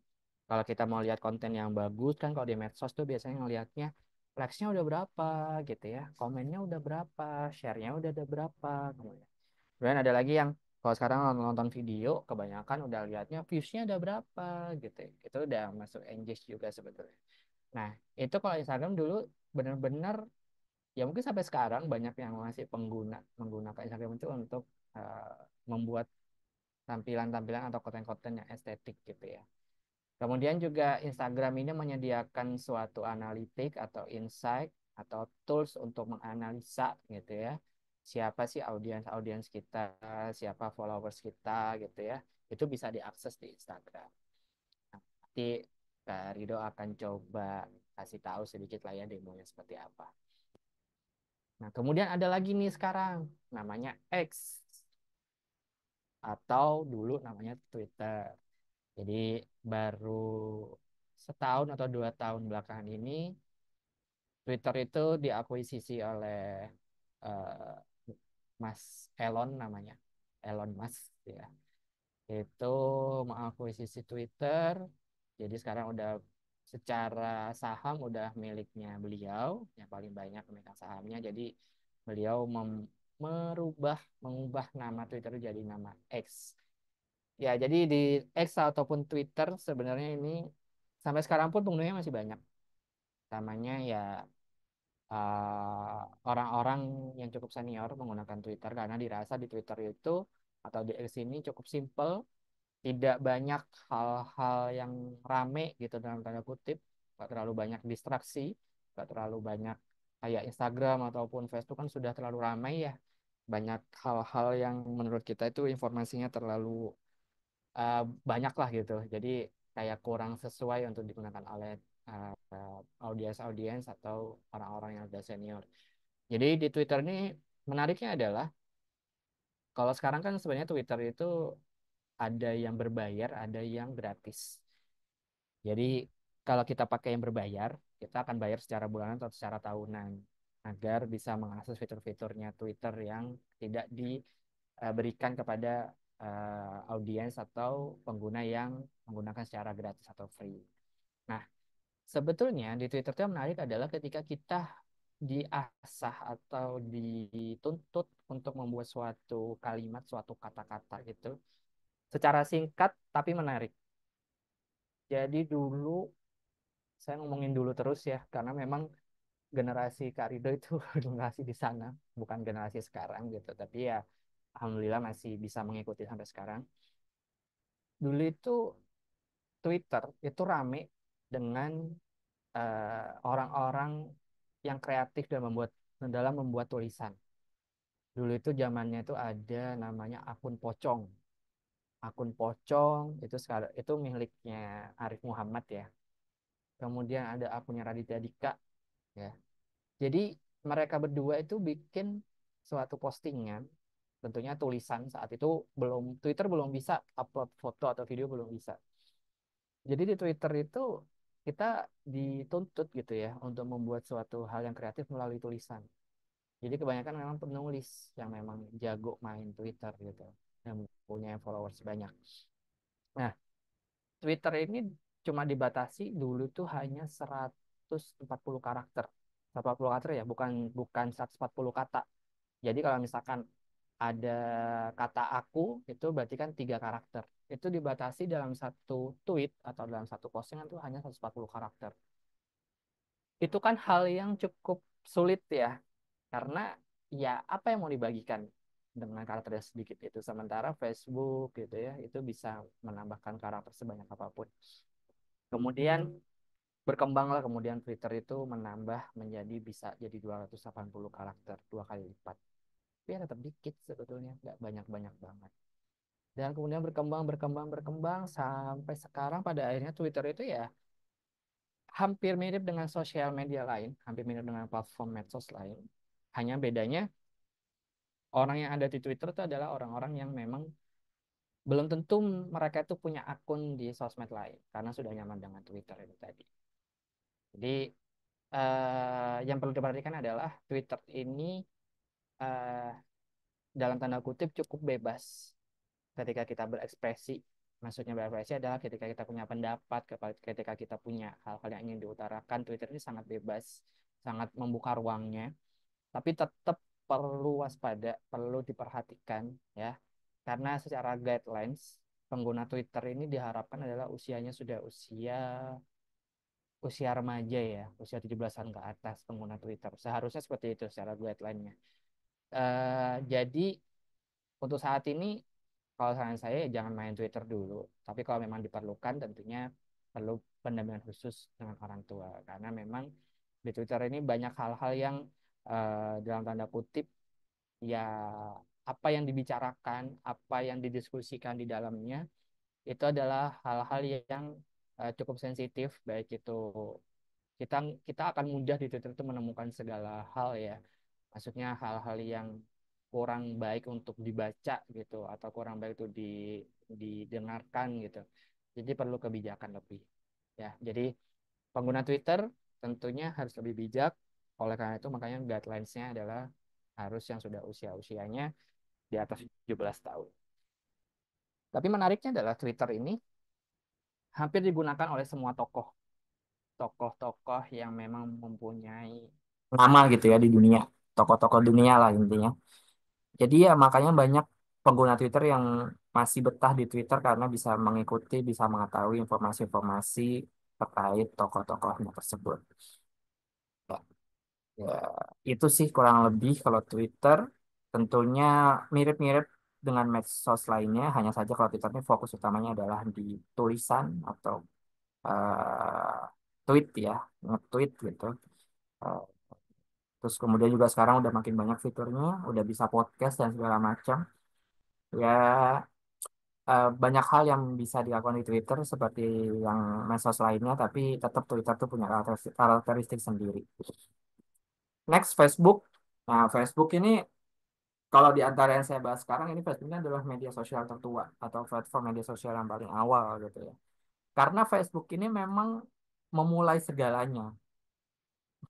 kalau kita mau lihat konten yang bagus kan kalau di medsos tuh biasanya ngelihatnya likes-nya udah berapa gitu ya, komennya udah berapa, share-nya udah ada berapa. Kemudian ada lagi yang kalau sekarang nonton video kebanyakan udah lihatnya views-nya ada berapa gitu. Itu udah masuk engage juga sebetulnya. Nah, itu kalau Instagram dulu benar-benar ya mungkin sampai sekarang banyak yang masih menggunakan Instagram itu untuk eh, membuat tampilan-tampilan atau konten-konten yang estetik gitu ya. Kemudian juga Instagram ini menyediakan suatu analitik atau insight atau tools untuk menganalisa gitu ya. Siapa sih audiens-audiens kita, siapa followers kita gitu ya. Itu bisa diakses di Instagram. Nah, nanti Kak Rido akan coba kasih tahu sedikit lah ya demonya seperti apa. Nah, kemudian ada lagi nih sekarang namanya X atau dulu namanya Twitter. Jadi baru setahun atau 2 tahun belakangan ini Twitter itu diakuisisi oleh eh, Mas Elon namanya, Elon Musk ya. Itu mengakuisisi Twitter. Jadi sekarang udah secara saham udah miliknya beliau, yang paling banyak memegang sahamnya. Jadi beliau mengubah nama Twitter jadi nama X. Ya, jadi di X ataupun Twitter sebenarnya ini sampai sekarang pun penggunanya masih banyak. Namanya ya orang-orang yang cukup senior menggunakan Twitter karena dirasa di Twitter itu atau di X ini cukup simple, tidak banyak hal-hal yang rame gitu dalam tanda kutip, nggak terlalu banyak distraksi, nggak terlalu banyak kayak Instagram ataupun Facebook kan sudah terlalu ramai ya. Banyak hal-hal yang menurut kita itu informasinya terlalu banyak lah gitu. Jadi kayak kurang sesuai untuk digunakan oleh audiens-audiens atau orang-orang yang sudah senior. Jadi di Twitter ini menariknya adalah kalau sekarang kan sebenarnya Twitter itu ada yang berbayar, ada yang gratis. Jadi kalau kita pakai yang berbayar, kita akan bayar secara bulanan atau secara tahunan agar bisa mengakses fitur-fiturnya Twitter yang tidak diberikan kepada audiens atau pengguna yang menggunakan secara gratis atau free. Nah, sebetulnya di Twitter itu yang menarik adalah ketika kita diasah atau dituntut untuk membuat suatu kalimat, suatu kata-kata itu secara singkat tapi menarik. Jadi dulu saya ngomongin dulu terus ya, karena memang generasi Kak Rido itu generasi di sana, bukan generasi sekarang gitu. Tapi ya alhamdulillah masih bisa mengikuti sampai sekarang. Dulu itu Twitter itu rame dengan orang-orang yang kreatif dan dalam membuat tulisan. Dulu itu zamannya itu ada namanya akun pocong. Akun pocong itu sekarang itu miliknya Arif Muhammad ya. Kemudian ada akunnya Raditya Dika ya. Jadi mereka berdua itu bikin suatu postingan, tentunya tulisan saat itu Twitter belum bisa upload foto atau video belum bisa. Jadi di Twitter itu kita dituntut gitu ya untuk membuat suatu hal yang kreatif melalui tulisan. Jadi kebanyakan memang penulis yang memang jago main Twitter gitu, yang punya followers banyak. Nah, Twitter ini cuma dibatasi dulu tuh hanya 140 karakter. 140 karakter ya, bukan bukan 140 kata. Jadi kalau misalkan ada kata aku itu berarti kan 3 karakter. Itu dibatasi dalam satu tweet atau dalam satu postingan itu hanya 140 karakter. Itu kan hal yang cukup sulit ya, karena ya apa yang mau dibagikan dengan karakter yang sedikit itu. Sementara Facebook gitu ya, itu bisa menambahkan karakter sebanyak apapun. Kemudian berkembanglah kemudian Twitter itu menambah menjadi bisa jadi 280 karakter, 2 kali lipat. Tapi ya tetap dikit sebetulnya, nggak banyak-banyak banget. Dan kemudian berkembang, berkembang, berkembang sampai sekarang pada akhirnya Twitter itu ya hampir mirip dengan sosial media lain, hampir mirip dengan platform medsos lain. Hanya bedanya orang yang ada di Twitter itu adalah orang-orang yang memang belum tentu mereka itu punya akun di sosmed lain karena sudah nyaman dengan Twitter itu tadi. Jadi yang perlu diperhatikan adalah Twitter ini eh, dalam tanda kutip cukup bebas ketika kita berekspresi. Maksudnya berekspresi adalah ketika kita punya pendapat, ketika kita punya hal-hal yang ingin diutarakan, Twitter ini sangat bebas, sangat membuka ruangnya. Tapi tetap perlu waspada, perlu diperhatikan ya. Karena secara guidelines pengguna Twitter ini diharapkan adalah usianya sudah usia usia remaja ya, usia 17-an ke atas pengguna Twitter. Seharusnya seperti itu secara guideline-nya. Jadi untuk saat ini kalau saran saya ya jangan main Twitter dulu. Tapi kalau memang diperlukan tentunya perlu pendampingan khusus dengan orang tua karena memang di Twitter ini banyak hal-hal yang dalam tanda kutip ya apa yang dibicarakan, apa yang didiskusikan di dalamnya itu adalah hal-hal yang cukup sensitif baik itu kita kita akan mudah di Twitter itu menemukan segala hal ya. Maksudnya hal-hal yang kurang baik untuk dibaca gitu atau kurang baik itu didengarkan gitu. Jadi perlu kebijakan lebih. Ya, jadi pengguna Twitter tentunya harus lebih bijak. Oleh karena itu makanya guidelines-nya adalah harus yang sudah usia-usianya di atas 17 tahun. Tapi menariknya adalah Twitter ini hampir digunakan oleh semua tokoh. Tokoh-tokoh yang memang mempunyai nama gitu ya di dunia. Tokoh-tokoh dunia lah intinya. Jadi ya makanya banyak pengguna Twitter yang masih betah di Twitter karena bisa mengikuti, bisa mengetahui informasi-informasi terkait tokoh-tokohnya tersebut. Ya, ya, itu sih kurang lebih kalau Twitter tentunya mirip-mirip dengan medsos lainnya, hanya saja kalau Twitter ini fokus utamanya adalah di tulisan atau tweet ya, nge-tweet gitu. Eh, Terus kemudian juga sekarang udah makin banyak fiturnya, udah bisa podcast dan segala macam. Ya, banyak hal yang bisa dilakukan di Twitter seperti yang medsos lainnya, tapi tetap Twitter tuh punya karakteristik sendiri. Next, Facebook. Nah, Facebook ini kalau di antara yang saya bahas sekarang ini Facebook ini adalah media sosial tertua atau platform media sosial yang paling awal gitu ya. Karena Facebook ini memang memulai segalanya.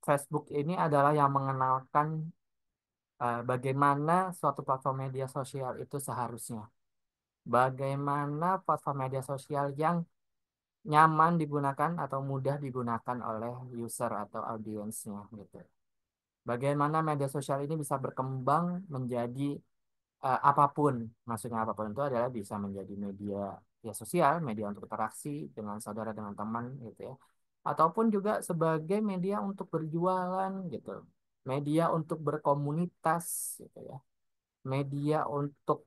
Facebook ini adalah yang mengenalkan bagaimana suatu platform media sosial itu seharusnya. Bagaimana platform media sosial yang nyaman digunakan atau mudah digunakan oleh user atau audiensnya gitu. Bagaimana media sosial ini bisa berkembang menjadi apapun, maksudnya apapun itu adalah bisa menjadi media ya sosial, media untuk interaksi dengan saudara dengan teman gitu ya. ataupun juga sebagai media untuk berjualan gitu, media untuk berkomunitas gitu ya, media untuk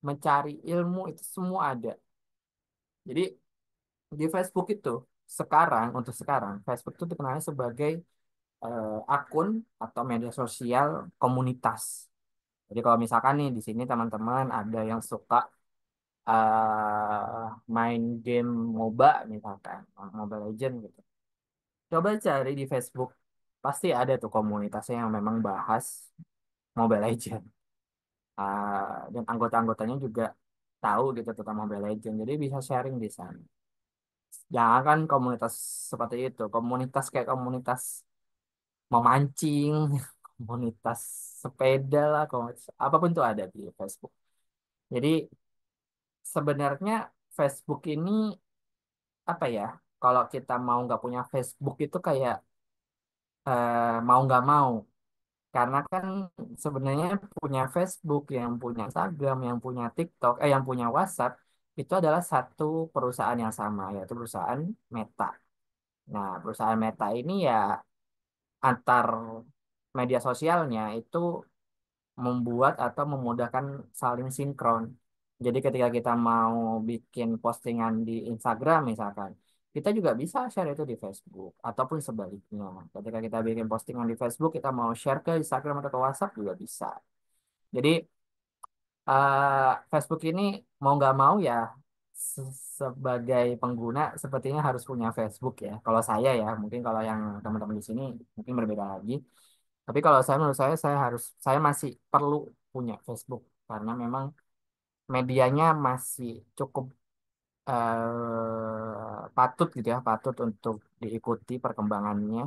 mencari ilmu itu semua ada. Jadi di Facebook itu sekarang untuk sekarang Facebook itu dikenal sebagai akun atau media sosial komunitas. Jadi kalau misalkan nih di sini teman-teman ada yang suka main game MOBA misalkan, Mobile Legend gitu. Coba cari di Facebook, pasti ada tuh komunitasnya yang memang bahas Mobile Legend. Dan anggota-anggotanya juga tahu gitu tentang Mobile Legend. Jadi bisa sharing di sana. Jangan kan komunitas seperti itu, komunitas kayak komunitas memancing, komunitas sepeda lah, komunitas apapun tuh ada di Facebook. Jadi sebenarnya Facebook ini apa ya? Kalau kita mau nggak punya Facebook itu kayak mau nggak mau, karena kan sebenarnya punya Facebook, yang punya Instagram, yang punya TikTok, yang punya WhatsApp itu adalah satu perusahaan yang sama, yaitu perusahaan Meta. Nah, perusahaan Meta ini ya antar media sosialnya itu membuat atau memudahkan saling sinkron. Jadi ketika kita mau bikin postingan di Instagram misalkan, kita juga bisa share itu di Facebook ataupun sebaliknya. Ketika kita bikin postingan di Facebook, kita mau share ke Instagram atau ke WhatsApp juga bisa. Jadi Facebook ini mau nggak mau ya sebagai pengguna sepertinya harus punya Facebook ya. Kalau saya ya, mungkin kalau yang teman-teman di sini mungkin berbeda lagi. Tapi kalau saya menurut saya masih perlu punya Facebook karena memang medianya masih cukup patut gitu ya, patut untuk diikuti perkembangannya.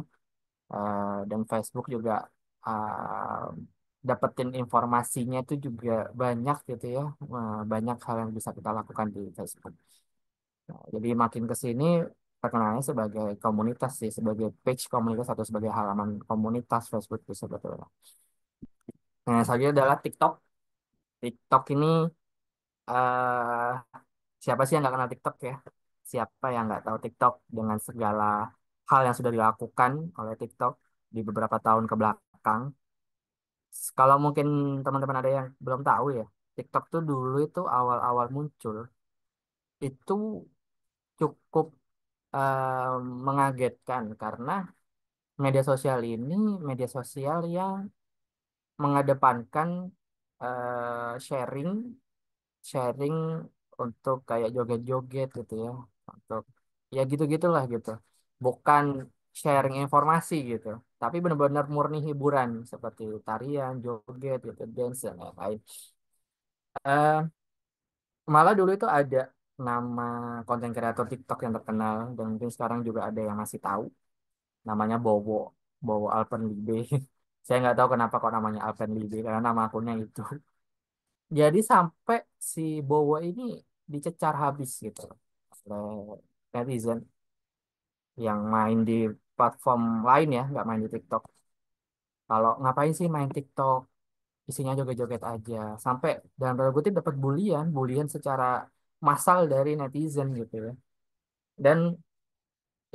Dan Facebook juga eh, dapetin informasinya itu juga banyak gitu ya. Banyak hal yang bisa kita lakukan di Facebook. Nah, jadi makin ke sini terkenalnya sebagai komunitas sih, sebagai page komunitas atau sebagai halaman komunitas Facebook itu sebetulnya. Nah, selanjutnya adalah TikTok. TikTok ini eh siapa sih yang nggak kenal TikTok ya? Siapa yang nggak tahu TikTok dengan segala hal yang sudah dilakukan oleh TikTok di beberapa tahun ke belakang. Kalau mungkin teman-teman ada yang belum tahu ya, TikTok tuh dulu itu awal-awal muncul itu cukup eh, mengagetkan karena media sosial ini media sosial yang mengedepankan sharing sharing untuk kayak joget-joget gitu ya, untuk ya gitu-gitulah gitu, bukan sharing informasi gitu, tapi benar-benar murni hiburan seperti tarian, joget gitu, dance dan lain-lain. Eh, Malah dulu itu ada nama konten kreator TikTok yang terkenal dan mungkin sekarang juga ada yang masih tahu, namanya Bowo, Bowo Alpenlibe. Saya nggak tahu kenapa kok namanya Alpenlibe karena nama akunnya itu. Jadi sampai si Bowo ini dicecar habis gitu oleh netizen yang main di platform lain ya, nggak main di TikTok. Kalau ngapain sih main TikTok, isinya joget-joget aja. Sampai dalam tanda kutip dapat bulian, bulian secara massal dari netizen gitu ya. Dan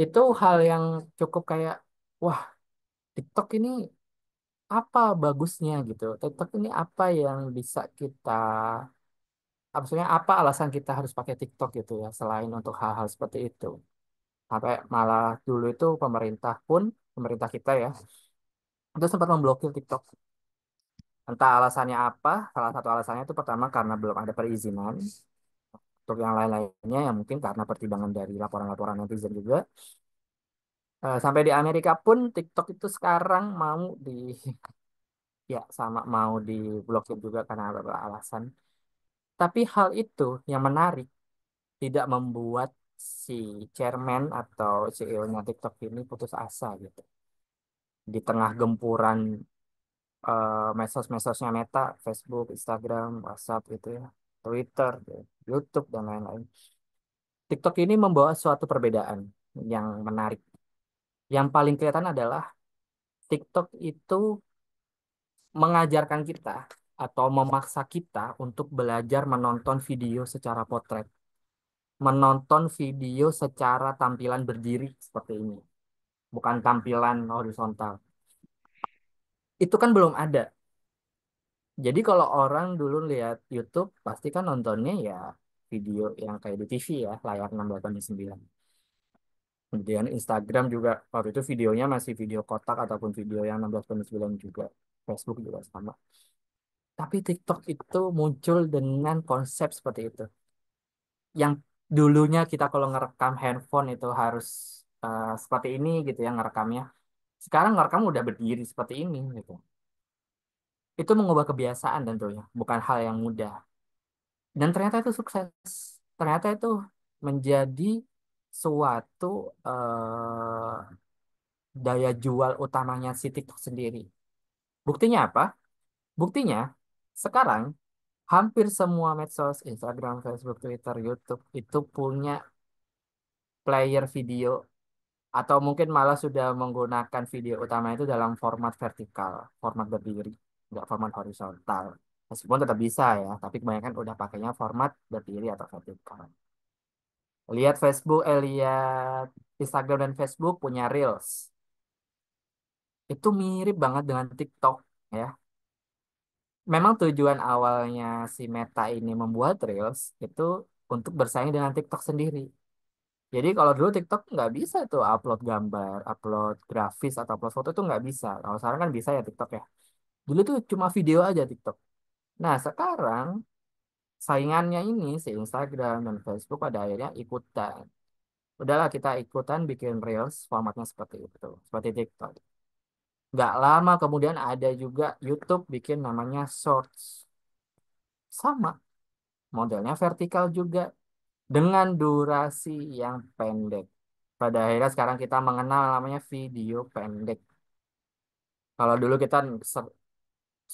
itu hal yang cukup kayak, wah TikTok ini apa bagusnya gitu. TikTok ini apa yang bisa kita, maksudnya apa alasan kita harus pakai TikTok gitu ya, selain untuk hal-hal seperti itu. Sampai malah dulu itu pemerintah kita ya, itu sempat memblokir TikTok. Entah alasannya apa, salah satu alasannya itu pertama karena belum ada perizinan. Untuk yang lain-lainnya ya mungkin karena pertimbangan dari laporan-laporan netizen juga. Sampai di Amerika pun TikTok itu sekarang mau di ya sama mau diblokir juga karena beberapa alasan. Tapi hal itu yang menarik tidak membuat si chairman atau CEO-nya TikTok ini putus asa gitu. Di tengah gempuran medsos-medsosnya Meta, Facebook, Instagram, WhatsApp gitu ya, Twitter, YouTube dan lain-lain. TikTok ini membawa suatu perbedaan yang menarik. Yang paling kelihatan adalah TikTok itu mengajarkan kita atau memaksa kita untuk belajar menonton video secara potret, menonton video secara tampilan berdiri seperti ini. bukan tampilan horizontal. Itu kan belum ada. Jadi kalau orang dulu lihat YouTube, pasti kan nontonnya ya video yang kayak di TV ya, layar 689. Kemudian Instagram juga waktu itu videonya masih video kotak ataupun video yang 16:9 juga. Facebook juga sama. Tapi TikTok itu muncul dengan konsep seperti itu. Yang dulunya kita kalau ngerekam handphone itu harus seperti ini gitu ya ngerekamnya. Sekarang ngerekam udah berdiri seperti ini gitu. Itu mengubah kebiasaan tentunya, bukan hal yang mudah. Dan ternyata itu sukses. Ternyata itu menjadi suatu daya jual utamanya si TikTok sendiri. Buktinya apa? Buktinya sekarang hampir semua medsos, Instagram, Facebook, Twitter, YouTube itu punya player video atau mungkin malah sudah menggunakan video utama itu dalam format vertikal, format berdiri, nggak format horizontal. Meskipun tetap bisa ya, tapi kebanyakan udah pakainya format berdiri atau vertikal. Lihat Facebook, lihat Instagram dan Facebook punya Reels. Itu mirip banget dengan TikTok ya. Memang tujuan awalnya si Meta ini membuat Reels itu untuk bersaing dengan TikTok sendiri. Jadi kalau dulu TikTok nggak bisa tuh upload gambar, upload grafis atau upload foto tuh nggak bisa. Kalau sekarang kan bisa ya TikTok ya. Dulu tuh cuma video aja TikTok. Nah sekarang saingannya ini si Instagram dan Facebook pada akhirnya ikutan. Udahlah kita ikutan bikin Reels formatnya seperti itu, seperti TikTok. Nggak lama kemudian ada juga YouTube bikin namanya Shorts. Sama, modelnya vertikal juga dengan durasi yang pendek. Pada akhirnya sekarang kita mengenal namanya video pendek. Kalau dulu kita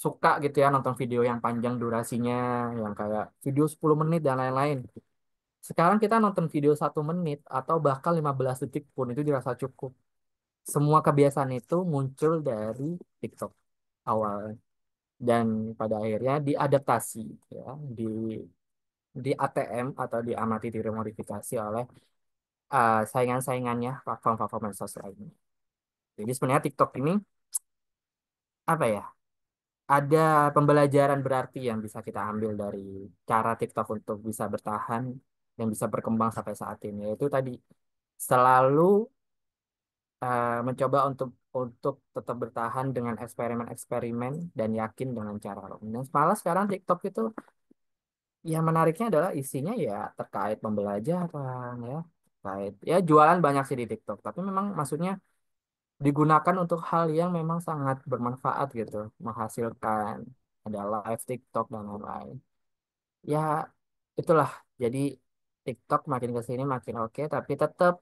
suka gitu ya nonton video yang panjang durasinya, yang kayak video 10 menit dan lain-lain. Sekarang kita nonton video 1 menit atau bahkan 15 detik pun itu dirasa cukup. Semua kebiasaan itu muncul dari TikTok awal dan pada akhirnya diadaptasi ya di ATM atau diamati diremodifikasi oleh saingan-saingannya platform-platform medsos lainnya. Jadi sebenarnya TikTok ini apa ya? Ada pembelajaran berarti yang bisa kita ambil dari cara TikTok untuk bisa bertahan dan bisa berkembang sampai saat ini. Yaitu tadi selalu mencoba untuk tetap bertahan dengan eksperimen-eksperimen dan yakin dengan cara. Dan malah sekarang TikTok itu yang menariknya adalah isinya ya terkait pembelajaran ya, terkait ya jualan banyak sih di TikTok. Tapi memang maksudnya digunakan untuk hal yang memang sangat bermanfaat gitu, menghasilkan ada live TikTok dan lain-lain. Ya itulah. Jadi TikTok makin ke sini makin oke, tapi tetap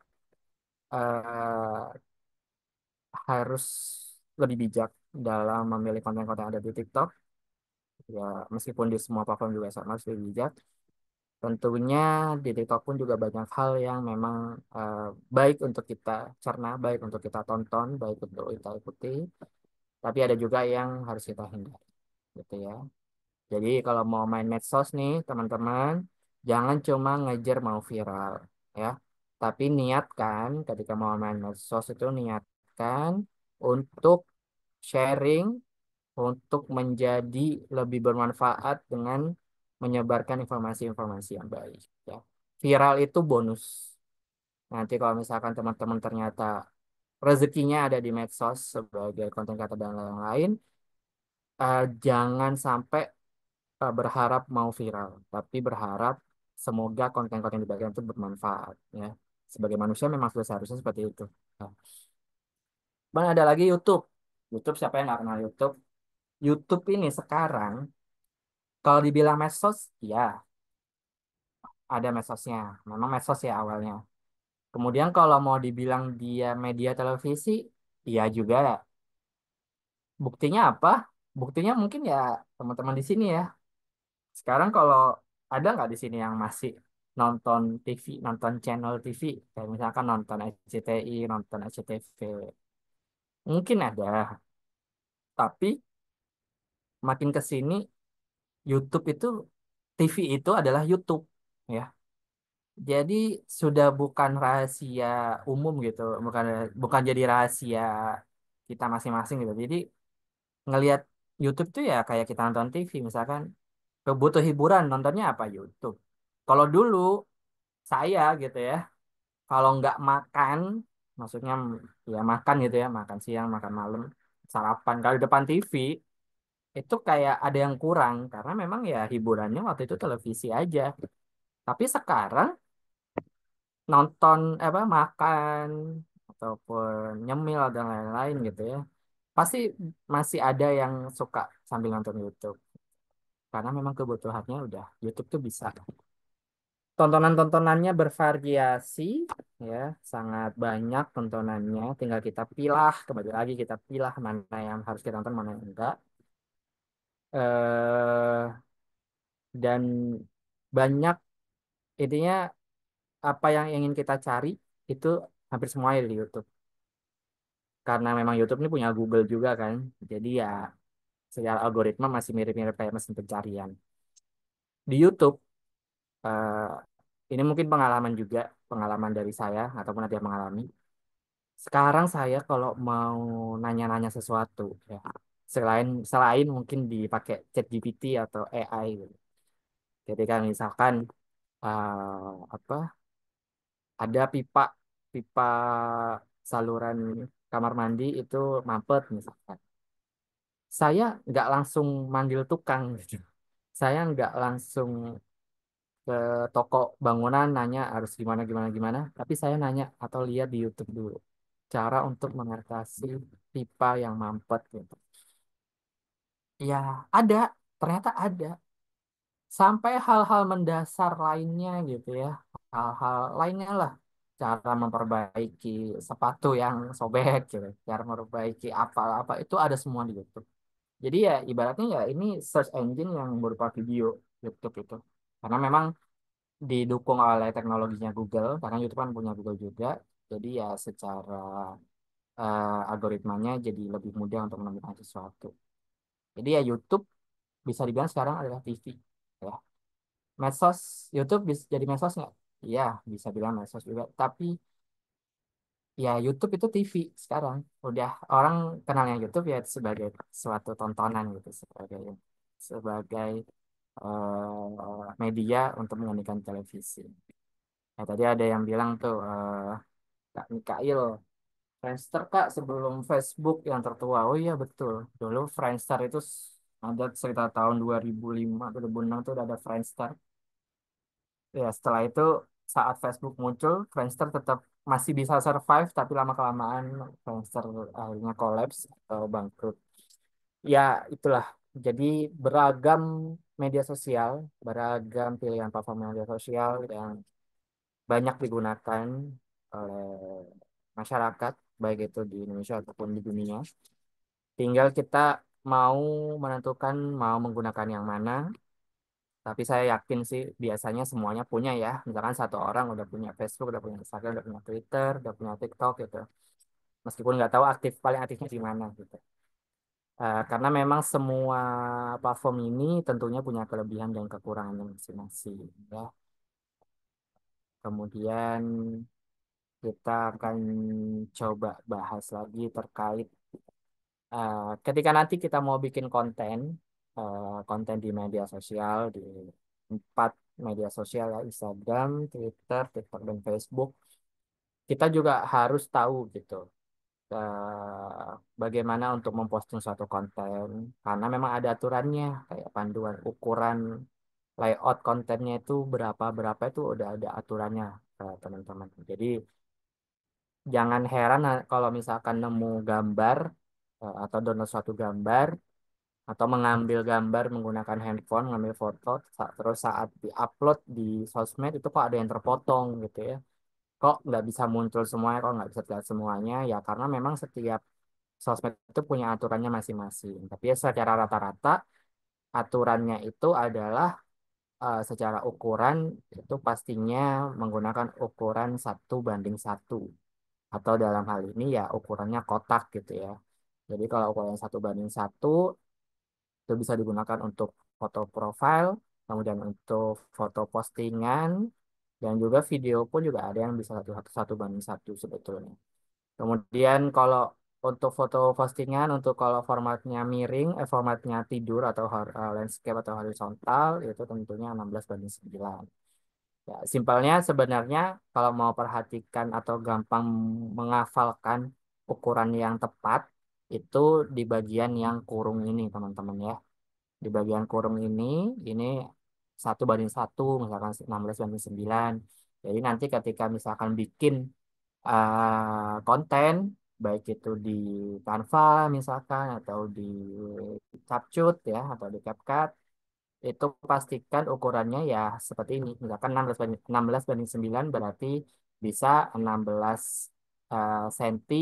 eh, harus lebih bijak dalam memilih konten-konten yang ada di TikTok. Ya meskipun di semua platform juga sama harus lebih bijak. Tentunya di TikTok pun juga banyak hal yang memang eh, baik untuk kita cerna, baik untuk kita tonton, baik untuk kita ikuti. Tapi ada juga yang harus kita hindari, gitu ya. Jadi kalau mau main medsos nih, teman-teman, jangan cuma ngejar mau viral, ya. Tapi niatkan ketika mau main medsos itu niatkan untuk sharing, untuk menjadi lebih bermanfaat dengan menyebarkan informasi-informasi yang baik, ya. Viral itu bonus. Nanti kalau misalkan teman-teman ternyata rezekinya ada di medsos sebagai konten kreator dan lain-lain, jangan sampai berharap mau viral, tapi berharap semoga konten-konten yang dibagikan itu bermanfaat ya. Sebagai manusia memang sudah seharusnya seperti itu. Nah, Bang ada lagi YouTube. YouTube siapa yang nggak kenal YouTube? YouTube ini sekarang kalau dibilang medsos, ya ada medsosnya. Memang medsos ya awalnya. Kemudian kalau mau dibilang dia media televisi, iya juga. Buktinya apa? Buktinya mungkin ya teman-teman di sini ya. Sekarang kalau ada nggak di sini yang masih nonton TV, nonton channel TV, kayak misalkan nonton SCTI, nonton SCTV, mungkin ada. Tapi makin ke sini YouTube itu TV itu adalah YouTube, ya. Jadi sudah bukan rahasia umum gitu, bukan bukan jadi rahasia kita masing-masing gitu. Jadi ngelihat YouTube tuh ya kayak kita nonton TV misalkan kebutuh hiburan nontonnya apa YouTube. Kalau dulu saya gitu ya, kalau nggak makan, maksudnya ya makan gitu ya, makan siang, makan malam, sarapan kalau di depan TV itu kayak ada yang kurang karena memang ya hiburannya waktu itu televisi aja. Tapi sekarang nonton apa makan ataupun nyemil dan lain-lain gitu ya, pasti masih ada yang suka sambil nonton YouTube karena memang kebutuhannya udah YouTube tuh bisa. Tontonan-tontonannya bervariasi ya, sangat banyak tontonannya. Tinggal kita pilah, kembali lagi kita pilah mana yang harus kita tonton, mana yang enggak. eh dan banyak intinya apa yang ingin kita cari itu hampir semuanya di YouTube. Karena memang YouTube ini punya Google juga kan. Jadi ya secara algoritma masih mirip-mirip kayak mesin pencarian. Di YouTube eh, ini mungkin pengalaman juga, pengalaman dari saya ataupun ada yang mengalami. Sekarang saya kalau mau nanya-nanya sesuatu ya, selain selain mungkin dipakai ChatGPT atau AI gitu. Jadi kan misalkan apa ada pipa pipa saluran kamar mandi itu mampet misalkan. Saya nggak langsung manggil tukang gitu. Saya nggak langsung ke toko bangunan nanya harus gimana gimana gimana, tapi saya nanya atau lihat di YouTube dulu cara untuk mengatasi pipa yang mampet gitu. Ya, ada, ternyata ada. Sampai hal-hal mendasar lainnya gitu ya. Hal-hal lainnya lah. Cara memperbaiki sepatu yang sobek gitu. Cara memperbaiki apa-apa itu ada semua di YouTube. Jadi ya ibaratnya ya ini search engine yang berupa video YouTube itu. Karena memang didukung oleh teknologinya Google, karena YouTube kan punya Google juga. Jadi ya secara algoritmanya jadi lebih mudah untuk menemukan sesuatu. Jadi ya YouTube bisa dibilang sekarang adalah TV. Ya. Medsos, YouTube bisa jadi medsos nggak? Iya, bisa bilang medsos juga. Tapi ya YouTube itu TV sekarang. Udah orang kenalnya YouTube ya sebagai suatu tontonan gitu, sebagai sebagai media untuk menyanyikan televisi. Nah, tadi ada yang bilang tuh Kak Mikail, Friendster Kak sebelum Facebook yang tertua. Oh iya betul. Dulu Friendster itu ada sekitar tahun 2005, 2006 tuh udah ada Friendster. Ya, setelah itu saat Facebook muncul, Friendster tetap masih bisa survive, tapi lama-kelamaan Friendster akhirnya collapse atau bangkrut. Ya, itulah. Jadi beragam media sosial, beragam pilihan platform media sosial yang banyak digunakan oleh masyarakat, baik itu di Indonesia ataupun di dunia. Tinggal kita mau menentukan mau menggunakan yang mana. Tapi saya yakin sih biasanya semuanya punya ya. Misalkan satu orang udah punya Facebook, udah punya Instagram, udah punya Twitter, udah punya TikTok gitu. Meskipun nggak tahu paling aktifnya di mana gitu. Karena memang semua platform ini tentunya punya kelebihan dan kekurangannya masing-masing ya. Kemudian kita akan coba bahas lagi terkait ketika nanti kita mau bikin konten, konten di media sosial, di empat media sosial ya, Instagram, Twitter, TikTok, dan Facebook, kita juga harus tahu gitu bagaimana untuk memposting suatu konten, karena memang ada aturannya, kayak panduan ukuran layout kontennya itu berapa berapa itu udah ada aturannya teman-teman. Jadi jangan heran kalau misalkan nemu gambar atau download suatu gambar atau mengambil gambar menggunakan handphone, mengambil foto, terus saat diupload di sosmed itu kok ada yang terpotong gitu ya. Kok nggak bisa muncul semuanya, kok nggak bisa terlihat semuanya, ya karena memang setiap sosmed itu punya aturannya masing-masing. Tapi ya secara rata-rata aturannya itu adalah secara ukuran itu pastinya menggunakan ukuran 1:1. Atau dalam hal ini ya ukurannya kotak gitu ya. Jadi kalau ukuran 1:1 itu bisa digunakan untuk foto profile, kemudian untuk foto postingan, Dan juga video pun juga ada yang bisa satu banding satu sebetulnya. Kemudian kalau untuk foto postingan, untuk kalau formatnya miring, formatnya tidur atau landscape atau horizontal, itu tentunya 16:9. Ya, simpelnya sebenarnya kalau mau perhatikan atau gampang menghafalkan ukuran yang tepat, itu di bagian yang kurung ini, teman-teman ya. Di bagian kurung ini 1:1, misalkan 16:9. Jadi nanti ketika misalkan bikin konten, baik itu di Canva misalkan, atau di Capcut ya, atau di CapCut, itu pastikan ukurannya ya seperti ini. Misalkan 16:9 berarti bisa 16 senti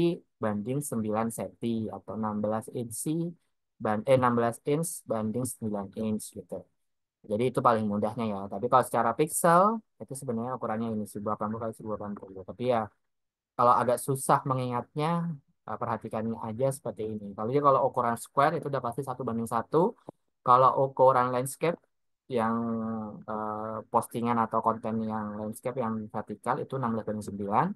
banding 9 senti, atau 16 inch banding 9 inch gitu. Jadi itu paling mudahnya ya. Tapi kalau secara pixel itu sebenarnya ukurannya ini 1080 kali 1080. Tapi ya kalau agak susah mengingatnya, perhatikan aja seperti ini. Kalau ukuran square itu udah pasti 1:1. Kalau ukuran landscape yang postingan atau konten yang landscape yang vertikal itu 16:9.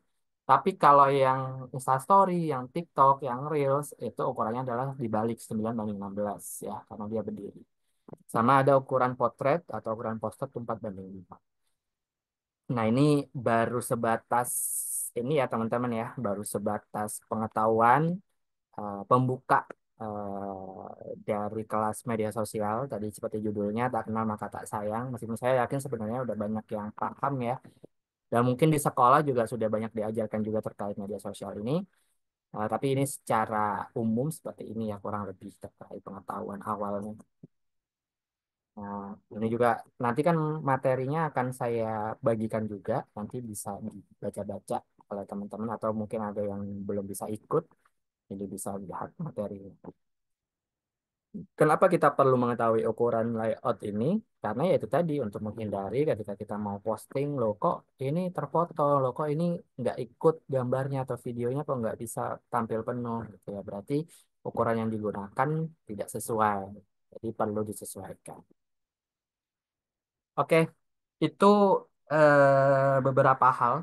Tapi kalau yang Instastory, yang TikTok, yang Reels itu ukurannya adalah dibalik 9:16 ya, karena dia berdiri. Sama ada ukuran potret atau ukuran poster itu 4:5. Nah, ini baru sebatas ini ya teman-teman ya, baru sebatas pengetahuan pembuka dari kelas media sosial. Tadi seperti judulnya, tak kenal maka tak sayang. Meskipun saya yakin sebenarnya udah banyak yang paham ya. Dan mungkin di sekolah juga sudah banyak diajarkan juga terkait media sosial ini. Tapi ini secara umum seperti ini ya, kurang lebih terkait pengetahuan awalnya. Nah, ini juga nanti kan materinya akan saya bagikan juga, nanti bisa dibaca-baca oleh teman-teman, atau mungkin ada yang belum bisa ikut, jadi bisa lihat materi. Kenapa kita perlu mengetahui ukuran layout ini? Karena ya itu tadi, untuk menghindari ketika kita mau posting, loh kok ini terfoto, loh kok ini nggak ikut gambarnya atau videonya, kok nggak bisa tampil penuh gitu ya. Berarti ukuran yang digunakan tidak sesuai, jadi perlu disesuaikan. Oke, itu beberapa hal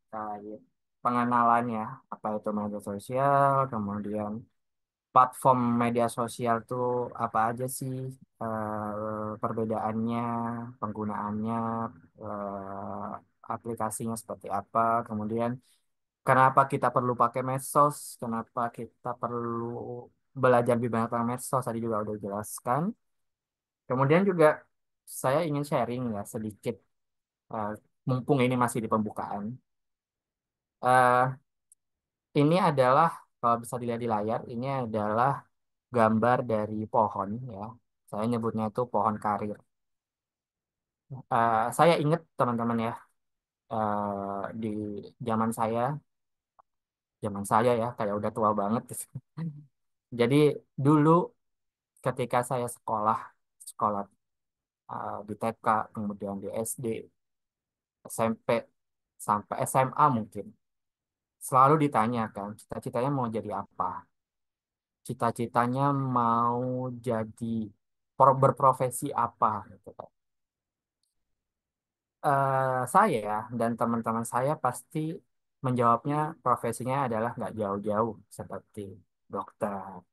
terkait pengenalannya, apa itu media sosial, kemudian platform media sosial tuh apa aja sih, perbedaannya, penggunaannya, aplikasinya seperti apa, kemudian kenapa kita perlu pakai medsos, kenapa kita perlu belajar lebih banyak tentang medsos, tadi juga udah jelaskan. Kemudian juga saya ingin sharing ya sedikit, eh, mumpung ini masih di pembukaan. Eh, ini adalah, kalau bisa dilihat di layar, ini adalah gambar dari pohon ya. Saya nyebutnya itu pohon karir. Saya ingat teman-teman ya, di zaman zaman saya ya, kayak udah tua banget. Jadi dulu ketika saya sekolah, sekolah di TK, kemudian di SD, SMP, sampai SMA mungkin, selalu ditanyakan cita-citanya mau jadi apa. Cita-citanya mau jadi berprofesi apa gitu kan. Saya dan teman-teman saya pasti menjawabnya profesinya adalah nggak jauh-jauh, seperti dokter,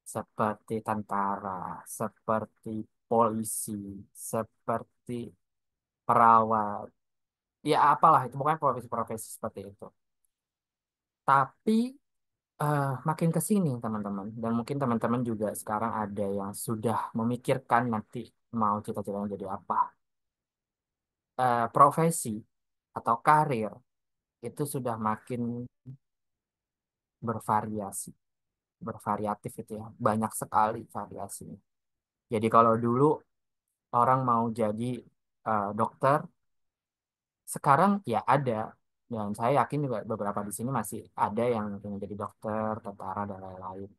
seperti tentara, seperti polisi, seperti perawat, ya apalah itu, bukan profesi-profesi seperti itu. Tapi makin ke sini teman-teman, dan mungkin teman-teman juga sekarang ada yang sudah memikirkan nanti mau cita-citanya jadi apa. Profesi atau karir itu sudah makin bervariasi, bervariatif itu ya, banyak sekali variasinya. Jadi kalau dulu orang mau jadi dokter, sekarang ya ada, dan saya yakin juga beberapa di sini masih ada yang ingin jadi dokter, tentara dan lain-lain.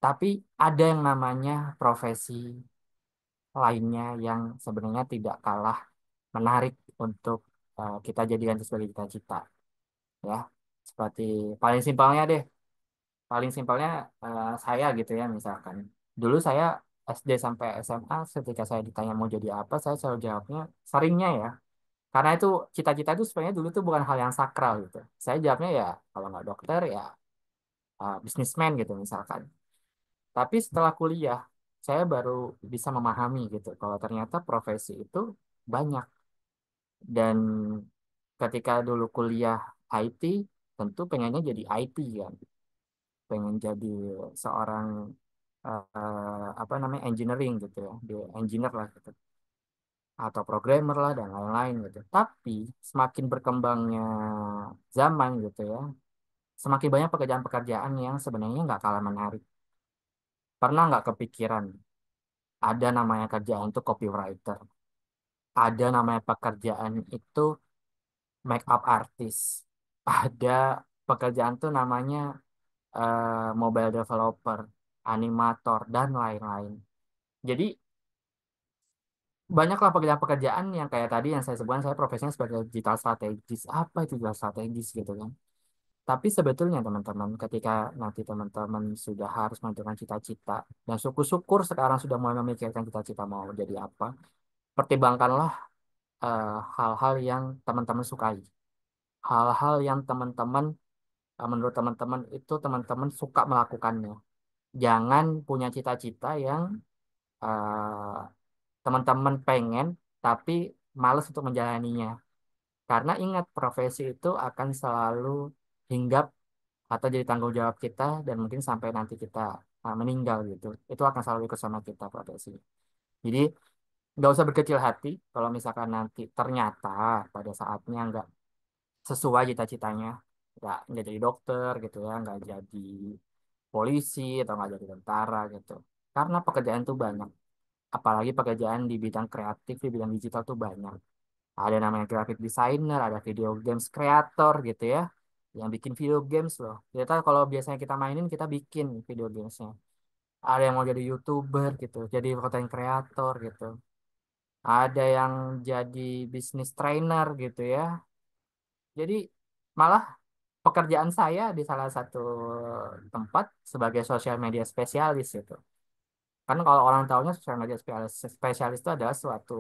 Tapi ada yang namanya profesi lainnya yang sebenarnya tidak kalah menarik untuk kita jadikan itu sebagai cita-cita ya. Seperti paling simpelnya deh, paling simpelnya saya gitu ya, misalkan dulu saya SD sampai SMA ketika saya ditanya mau jadi apa, saya selalu jawabnya seringnya ya. Karena itu cita-cita itu sebenarnya dulu tuh bukan hal yang sakral gitu. Saya jawabnya ya kalau nggak dokter ya bisnismen gitu misalkan. Tapi setelah kuliah, saya baru bisa memahami gitu kalau ternyata profesi itu banyak. Dan ketika dulu kuliah IT, tentu pengennya jadi IT kan, pengen jadi seorang apa namanya engineering gitu ya, di engineer lah gitu, atau programmer lah dan lain-lain gitu. Tapi semakin berkembangnya zaman gitu ya, semakin banyak pekerjaan-pekerjaan yang sebenarnya nggak kalah menarik. Pernah nggak kepikiran ada namanya kerjaan itu copywriter, ada namanya pekerjaan itu make up artist, ada pekerjaan tuh namanya mobile developer, animator, dan lain-lain. Jadi banyaklah pekerjaan-pekerjaan yang kayak tadi yang saya sebutkan, saya profesinya sebagai digital strategis. Apa itu digital strategis gitu kan? Tapi sebetulnya teman-teman, ketika nanti teman-teman sudah harus menentukan cita-cita, dan syukur-syukur sekarang sudah mulai memikirkan cita-cita mau jadi apa, pertimbangkanlah hal-hal yang teman-teman sukai. Hal-hal yang teman-teman, menurut teman-teman itu teman-teman suka melakukannya. Jangan punya cita-cita yang eh, teman-teman pengen tapi males untuk menjalaninya. Karena ingat, profesi itu akan selalu hinggap atau jadi tanggung jawab kita dan mungkin sampai nanti kita meninggal gitu. Itu akan selalu ikut sama kita profesi. Jadi nggak usah berkecil hati kalau misalkan nanti ternyata pada saatnya nggak sesuai cita-citanya, nggak jadi dokter gitu ya, nggak jadi polisi atau nggak jadi tentara gitu. Karena pekerjaan itu banyak. Apalagi pekerjaan di bidang kreatif, di bidang digital tuh banyak. Ada namanya graphic designer, ada video games creator gitu ya, yang bikin video games loh. Kita kalau biasanya kita mainin, kita bikin video gamesnya. Ada yang mau jadi YouTuber gitu, jadi content creator gitu. Ada yang jadi bisnis trainer gitu ya. Jadi malah pekerjaan saya di salah satu tempat sebagai sosial media spesialis gitu. Kan kalau orang tahunya sosial media spesialis, spesialis itu adalah suatu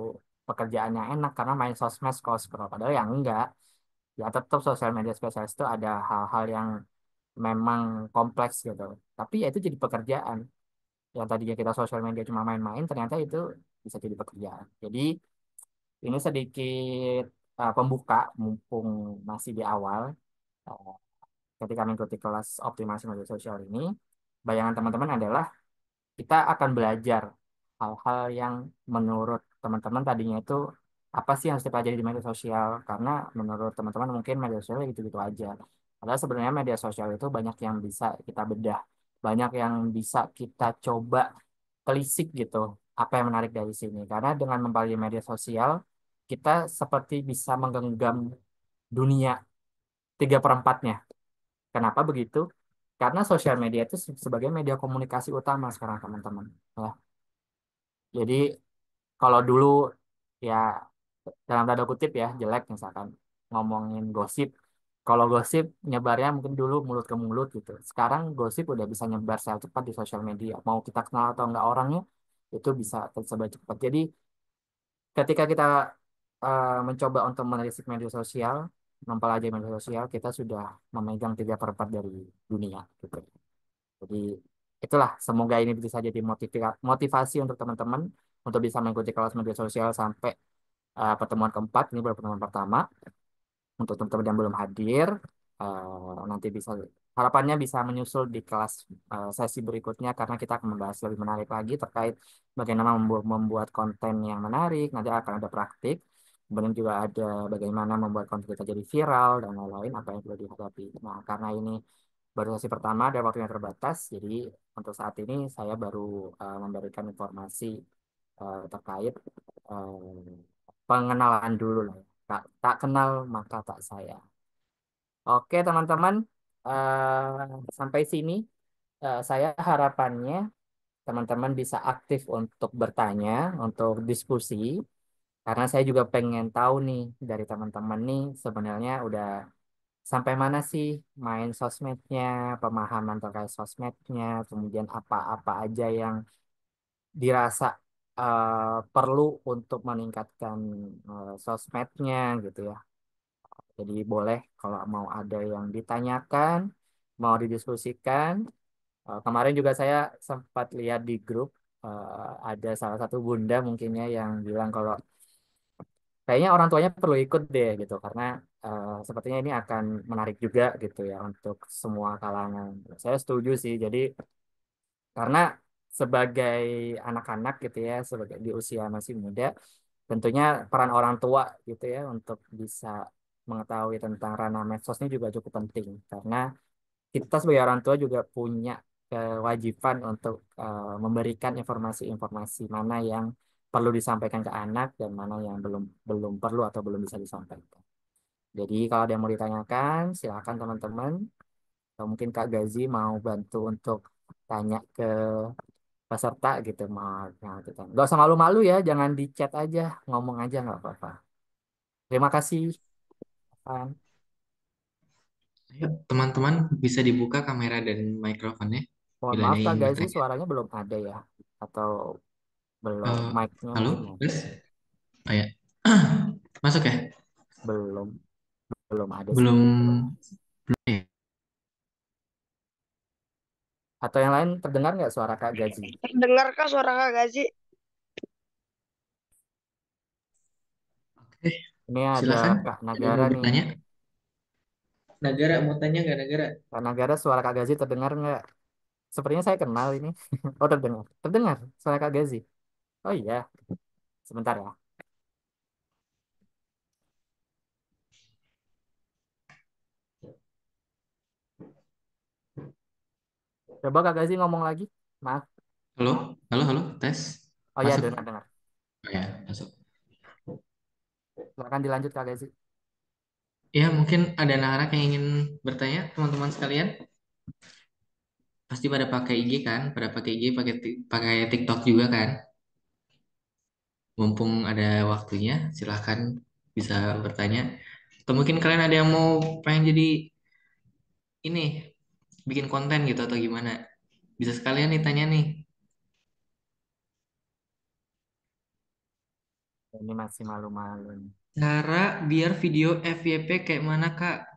pekerjaan yang enak karena main sosmed scroll-scroll. Padahal yang enggak, ya tetap sosial media spesialis itu ada hal-hal yang memang kompleks gitu. Tapi ya itu jadi pekerjaan. Yang tadinya kita sosial media cuma main-main, ternyata itu bisa jadi pekerjaan. Jadi ini sedikit pembuka, mumpung masih di awal. eh, Ketika mengikuti kelas optimasi media sosial ini, bayangan teman-teman adalah kita akan belajar hal-hal yang menurut teman-teman tadinya itu apa sih yang harus dipelajari di media sosial, karena menurut teman-teman mungkin media sosial gitu-gitu aja. Padahal sebenarnya media sosial itu banyak yang bisa kita bedah, banyak yang bisa kita coba telisik gitu, apa yang menarik dari sini. Karena dengan mempelajari media sosial, kita seperti bisa menggenggam dunia 3/4-nya. Kenapa begitu? Karena sosial media itu sebagai media komunikasi utama sekarang teman-teman. Ya. Jadi kalau dulu ya dalam tanda kutip ya jelek misalkan ngomongin gosip. Kalau gosip nyebarnya mungkin dulu mulut ke mulut gitu. Sekarang gosip udah bisa nyebar secara cepat di sosial media. Mau kita kenal atau enggak orangnya itu bisa tersebar cepat. Jadi ketika kita mencoba untuk menelisik media sosial, mempelajari media sosial, kita sudah memegang 3/4 dari dunia gitu. Jadi itulah, semoga ini bisa jadi motivasi untuk teman-teman untuk bisa mengikuti kelas media sosial sampai pertemuan keempat. Ini baru pertemuan pertama. Untuk teman-teman yang belum hadir, nanti bisa, harapannya bisa menyusul di kelas sesi berikutnya karena kita akan membahas lebih menarik lagi terkait bagaimana membuat konten yang menarik. Nanti akan ada praktik. Kemudian juga ada bagaimana membuat konten kita jadi viral dan lain-lain apa yang perlu dihadapi. Nah, karena ini baru sesi pertama dan waktunya terbatas, jadi untuk saat ini saya baru memberikan informasi terkait pengenalan dulu lah. Tak kenal maka tak sayang. Oke teman-teman, sampai sini saya harapannya teman-teman bisa aktif untuk bertanya, untuk diskusi, karena saya juga pengen tahu nih dari teman-teman nih sebenarnya udah sampai mana sih main sosmednya, pemahaman terkait sosmednya, kemudian apa-apa aja yang dirasa perlu untuk meningkatkan sosmednya gitu ya. Jadi boleh kalau mau ada yang ditanyakan, mau didiskusikan. Kemarin juga saya sempat lihat di grup ada salah satu bunda mungkinnya yang bilang kalau kayaknya orang tuanya perlu ikut deh gitu karena sepertinya ini akan menarik juga gitu ya untuk semua kalangan. Saya setuju sih. Jadi karena sebagai anak-anak gitu ya, sebagai di usia masih muda, tentunya peran orang tua gitu ya untuk bisa mengetahui tentang ranah medsos ini juga cukup penting karena kita sebagai orang tua juga punya kewajiban untuk memberikan informasi-informasi mana yang perlu disampaikan ke anak dan mana yang belum belum perlu atau belum bisa disampaikan. Jadi kalau ada yang mau ditanyakan, silakan teman-teman. Atau mungkin Kak Gazi mau bantu untuk tanya ke peserta gitu. Nah, gitu. Nggak usah malu-malu ya, jangan di chat aja, ngomong aja nggak apa-apa. Terima kasih, Pan. Ayo, teman-teman bisa dibuka kamera dan mikrofonnya Mohon bila ada maaf Kak yang ingin Gazi, bertanya. suaranya belum ada ya. Atau belum, Eh, mic-nya halo, mungkin ya. Tes? Oh ya, masuk ya? Belum, belum ada sih. Belum, belum ya? Atau yang lain terdengar nggak suara Kak Gazi? Terdengarkah suara Kak Gazi? Oke, Ini ada silakan. Kak Ada yang Nagara mau nih. bertanya? Nagara, mau tanya nggak Nagara? Kak Nagara, suara Kak Gazi terdengar nggak? Sepertinya saya kenal ini. Oh, terdengar. Terdengar suara Kak Gazi. Oh iya, sebentar ya. Coba Kak Gazi ngomong lagi. Maaf. Halo, halo, halo, tes. Oh iya, Masuk. dengar-dengar. Oh ya, masuk. Silakan dilanjut Kak Gazi. Ya, mungkin ada anak-anak yang ingin bertanya, teman-teman sekalian. Pasti pada pakai IG kan? Pada pakai IG, pakai TikTok juga kan? Mumpung ada waktunya, silahkan bisa bertanya. Atau mungkin kalian ada yang mau pengen jadi ini, bikin konten gitu atau gimana? Bisa sekalian nih tanya nih. Ini masih malu-malu nih. Cara biar video FYP kayak mana, Kak?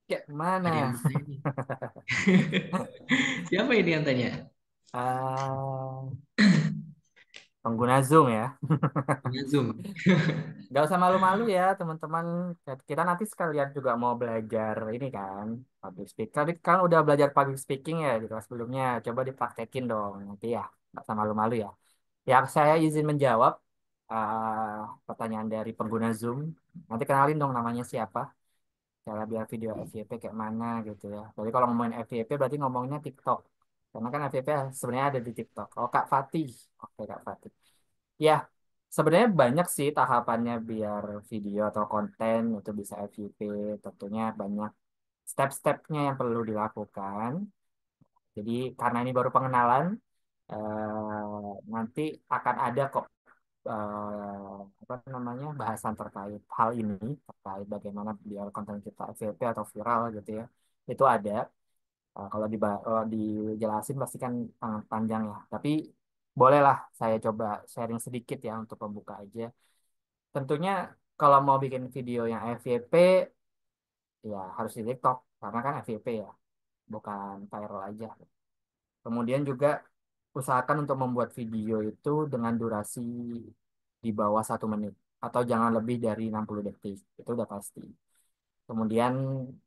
Kayak Ada yang mana? bertanya nih. Siapa ini yang tanya? Ah, pengguna Zoom ya. Punya Zoom. Gak usah malu-malu ya teman-teman. Kita nanti sekalian juga mau belajar ini kan. Public speaking. Tadi kan udah belajar public speaking ya di kelas sebelumnya. Coba dipraktekin dong nanti ya. Gak usah malu-malu ya. Ya saya izin menjawab pertanyaan dari pengguna Zoom. Nanti kenalin dong namanya siapa. Cara biar video FYP kayak mana gitu ya. Jadi kalau ngomongin FYP berarti ngomongnya TikTok. Karena kan FYP sebenarnya ada di TikTok. Oh Kak Fatih. Oke Kak Fatih. Ya, sebenarnya banyak sih tahapannya biar video atau konten itu bisa FYP. Tentunya banyak step-stepnya yang perlu dilakukan. Jadi karena ini baru pengenalan, nanti akan ada kok apa namanya bahasan terkait hal ini, terkait bagaimana biar konten kita FYP atau viral gitu ya. Itu ada. Kalau dijelasin pasti kan sangat panjang ya. Tapi bolehlah saya coba sharing sedikit ya untuk pembuka aja. Tentunya kalau mau bikin video yang FYP ya harus di TikTok karena kan FYP ya, bukan viral aja. Kemudian juga usahakan untuk membuat video itu dengan durasi di bawah 1 menit atau jangan lebih dari 60 detik. Itu udah pasti. Kemudian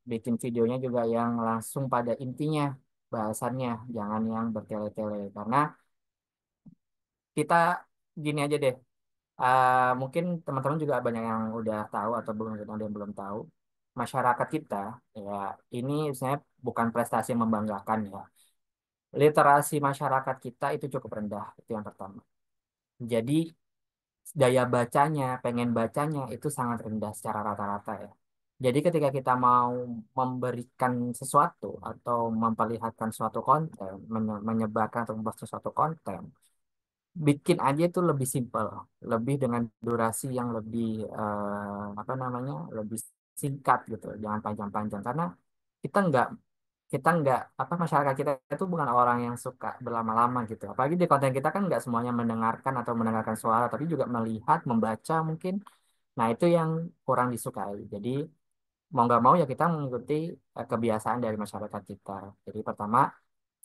bikin videonya juga yang langsung pada intinya bahasannya, jangan yang bertele-tele karena kita gini aja deh. Mungkin teman-teman juga banyak yang udah tahu atau belum ada yang belum tahu. Masyarakat kita ya ini sebenarnya bukan prestasi yang membanggakan ya. Literasi masyarakat kita itu cukup rendah, itu yang pertama. Jadi daya bacanya, pengen bacanya itu sangat rendah secara rata-rata ya. Jadi ketika kita mau memberikan sesuatu atau memperlihatkan suatu konten, menyebarkan atau membuat sesuatu konten, bikin aja itu lebih simpel, lebih dengan durasi yang lebih apa namanya, lebih singkat gitu, jangan panjang-panjang karena kita kita nggak apa masyarakat kita itu bukan orang yang suka berlama-lama gitu. Apalagi di konten kita kan nggak semuanya mendengarkan atau mendengarkan suara, tapi juga melihat, membaca mungkin. Nah, itu yang kurang disukai. Jadi mau nggak mau ya kita mengikuti kebiasaan dari masyarakat kita. Jadi pertama,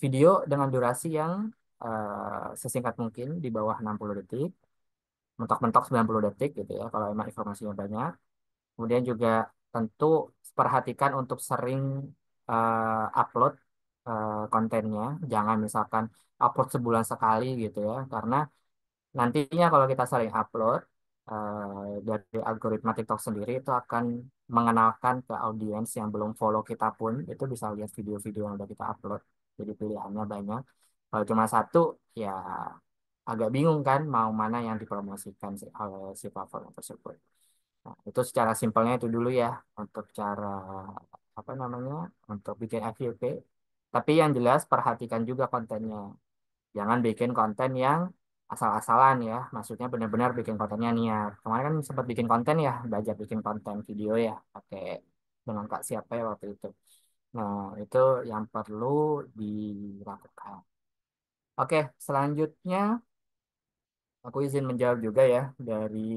video dengan durasi yang sesingkat mungkin di bawah 60 detik, mentok-mentok 90 detik gitu ya kalau emang informasinya banyak. Kemudian juga tentu perhatikan untuk sering upload kontennya. Jangan misalkan upload sebulan sekali gitu ya. Karena nantinya kalau kita sering upload dari algoritma TikTok sendiri itu akan mengenalkan ke audiens yang belum follow kita pun itu bisa lihat video-video yang udah kita upload. Jadi pilihannya banyak. Kalau cuma satu ya agak bingung kan mau mana yang dipromosikan oleh si platform tersebut. Nah, itu secara simpelnya itu dulu ya untuk cara apa namanya untuk bikin FYP. Tapi yang jelas perhatikan juga kontennya. Jangan bikin konten yang asal-asalan ya. Maksudnya benar-benar bikin kontennya niat. Kemarin kan sempat bikin konten ya, belajar bikin konten video ya, pakai dengan Kak siapa ya waktu itu. Nah, itu yang perlu dilakukan. Oke, selanjutnya aku izin menjawab juga ya dari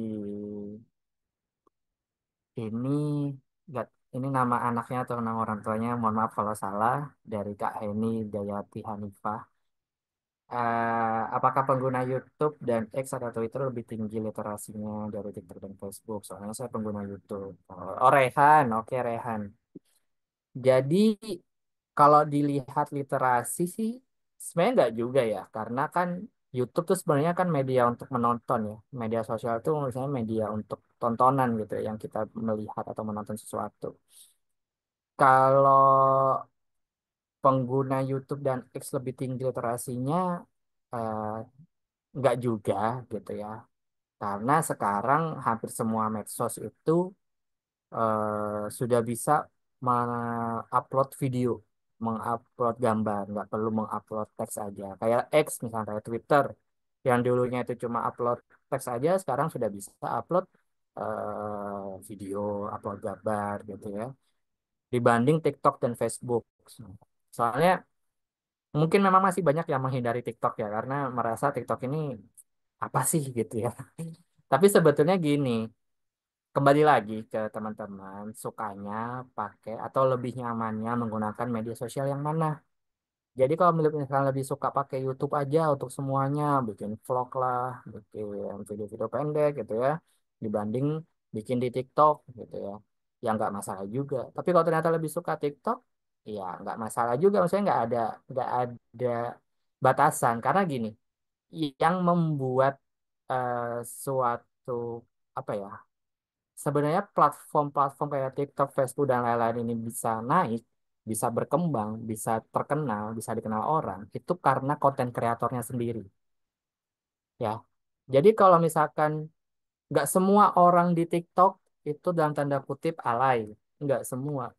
ini nggak ini nama anaknya atau nama orang tuanya. Mohon maaf kalau salah dari Kak Heni Dayati Hanifah. Apakah pengguna YouTube dan X atau Twitter lebih tinggi literasinya dari TikTok dan Facebook? Soalnya saya pengguna YouTube. Oh, Rehan, oke Rehan. Jadi kalau dilihat literasi sih sebenarnya nggak juga ya, karena kan YouTube tuh sebenarnya kan media untuk menonton ya. Media sosial itu misalnya media untuk tontonan gitu ya, yang kita melihat atau menonton sesuatu. Kalau pengguna YouTube dan X lebih tinggi literasinya, eh, nggak juga gitu ya. Karena sekarang hampir semua medsos itu sudah bisa mengupload video, mengupload gambar, nggak perlu mengupload teks aja. Kayak X misalnya kayak Twitter, yang dulunya itu cuma upload teks aja, sekarang sudah bisa upload video, upload gambar gitu ya. Dibanding TikTok dan Facebook. Soalnya mungkin memang masih banyak yang menghindari TikTok ya, karena merasa TikTok ini apa sih gitu ya. Tapi sebetulnya gini, kembali lagi ke teman-teman, sukanya pakai atau lebih nyamannya menggunakan media sosial yang mana. Jadi kalau misalnya lebih suka pakai YouTube aja untuk semuanya, bikin vlog lah, bikin video-video pendek gitu ya, dibanding bikin di TikTok gitu ya, ya nggak masalah juga. Tapi kalau ternyata lebih suka TikTok, ya nggak masalah juga. Maksudnya nggak ada batasan karena gini, yang membuat eh, suatu apa ya? Sebenarnya platform-platform kayak TikTok, Facebook, dan lain-lain ini bisa naik, bisa berkembang, bisa terkenal, bisa dikenal orang, itu karena konten kreatornya sendiri. Ya, jadi kalau misalkan nggak semua orang di TikTok itu dalam tanda kutip alay, nggak semua.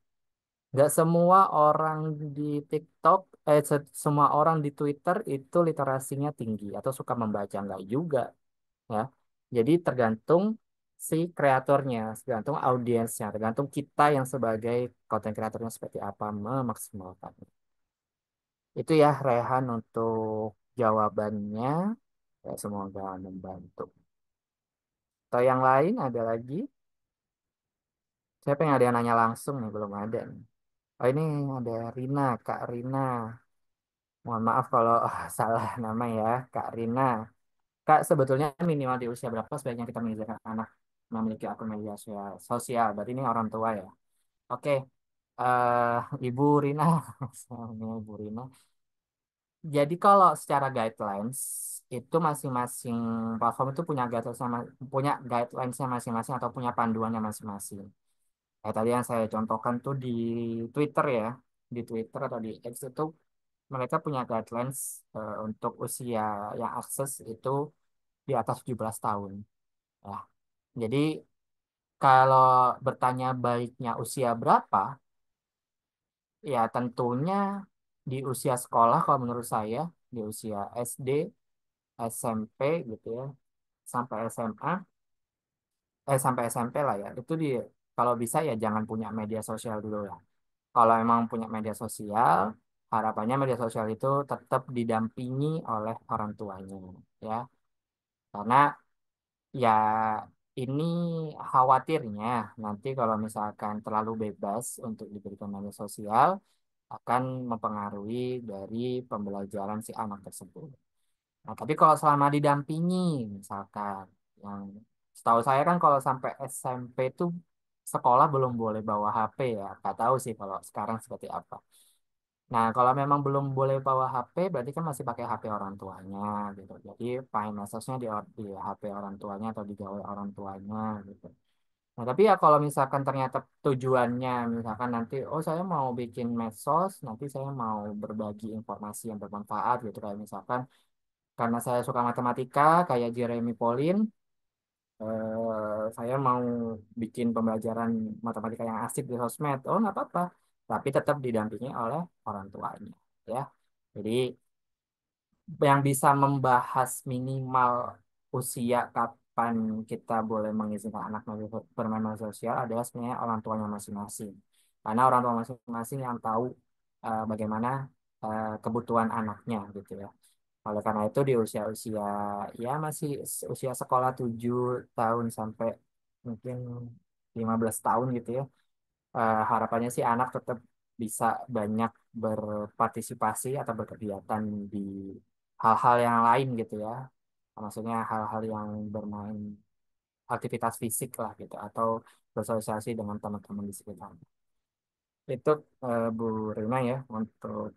Nggak semua orang di TikTok, semua orang di Twitter itu literasinya tinggi atau suka membaca, nggak juga. Ya. Jadi tergantung si kreatornya, tergantung audiensnya, tergantung kita yang sebagai konten kreatornya seperti apa memaksimalkan. Itu ya Rehan untuk jawabannya. Ya, semoga membantu. Atau yang lain ada lagi? Saya pengen ada yang nanya langsung nih, belum ada nih. Oh ini ada Rina, Kak Rina. Mohon maaf kalau salah nama ya, Kak Rina. Kak, sebetulnya minimal di usia berapa sebaiknya kita mengizinkan anak memiliki akun media sosial? Berarti ini orang tua ya. Oke, eh Ibu Rina, Namanya Ibu Rina. Jadi kalau secara guidelines itu masing-masing platform itu punya guidelines-nya masing-masing atau punya panduannya masing-masing. Kayak tadi yang saya contohkan tuh di Twitter ya, di Twitter atau di X itu mereka punya guidelines untuk usia yang akses itu di atas 17 tahun. Ya. Jadi kalau bertanya baiknya usia berapa, ya tentunya di usia sekolah kalau menurut saya, di usia SD, SMP gitu ya, sampai SMA, sampai SMP lah ya. Itu kalau bisa ya jangan punya media sosial dulu lah. Kalau emang punya media sosial, harapannya media sosial itu tetap didampingi oleh orang tuanya, ya. Karena ya ini khawatirnya nanti kalau misalkan terlalu bebas untuk diberikan media sosial akan mempengaruhi dari pembelajaran si anak tersebut. Nah, tapi kalau selama didampingi, misalkan, yang setahu saya kan kalau sampai SMP itu sekolah belum boleh bawa HP ya. Nggak tahu sih kalau sekarang seperti apa. Nah, kalau memang belum boleh bawa HP, berarti kan masih pakai HP orang tuanya gitu. Jadi file message-nya di HP orang tuanya atau di gawai orang tuanya gitu. Nah, tapi ya kalau misalkan ternyata tujuannya, misalkan nanti, oh saya mau bikin medsos, nanti saya mau berbagi informasi yang bermanfaat gitu. Kayak misalkan karena saya suka matematika, kayak Jeremy Pauline, saya mau bikin pembelajaran matematika yang asik di sosmed. Oh, nggak apa-apa. Tapi tetap didampingi oleh orang tuanya. Ya. Jadi yang bisa membahas minimal usia kapan kita boleh mengizinkan anak bermain media sosial adalah sebenarnya orang tuanya masing-masing. Karena orang tua masing-masing yang tahu bagaimana kebutuhan anaknya gitu ya. Oleh karena itu di usia-usia ya masih usia sekolah 7 tahun sampai mungkin 15 tahun gitu ya. Harapannya sih anak tetap bisa banyak berpartisipasi atau berkegiatan di hal-hal yang lain gitu ya. Maksudnya hal-hal yang bermain aktivitas fisik lah gitu atau bersosialisasi dengan teman-teman di sekitar. Itu Bu Rina ya untuk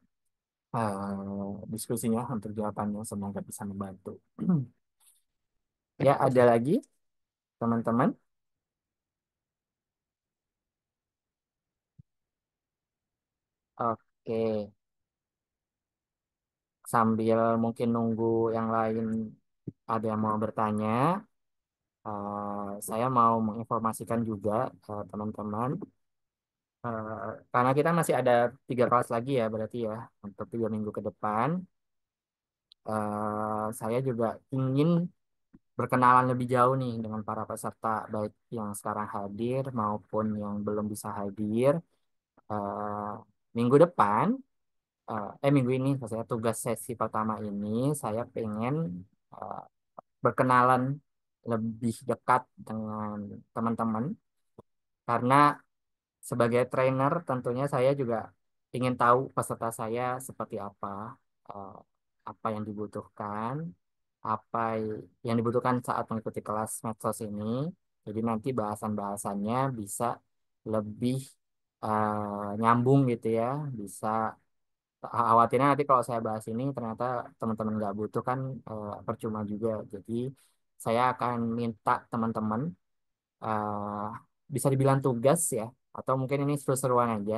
diskusinya, untuk jawabannya semoga bisa membantu. Ya, ada lagi teman-teman. Oke, sambil mungkin nunggu yang lain ada yang mau bertanya, saya mau menginformasikan juga teman-teman, karena kita masih ada 3 kelas lagi ya berarti ya untuk 3 minggu ke depan. Saya juga ingin berkenalan lebih jauh nih dengan para peserta baik yang sekarang hadir maupun yang belum bisa hadir. Eh, Minggu depan, minggu ini saya tugas sesi pertama ini saya pengen eh, berkenalan lebih dekat dengan teman-teman karena sebagai trainer tentunya saya juga ingin tahu peserta saya seperti apa, eh, apa yang dibutuhkan, apa yang dibutuhkan saat mengikuti kelas medsos ini. Jadi nanti bahasan-bahasannya bisa lebih nyambung gitu ya, bisa. Khawatirnya nanti kalau saya bahas ini ternyata teman-teman nggak butuh kan, percuma juga. Jadi saya akan minta teman-teman, eh, bisa dibilang tugas ya, atau mungkin ini seru-seruan aja.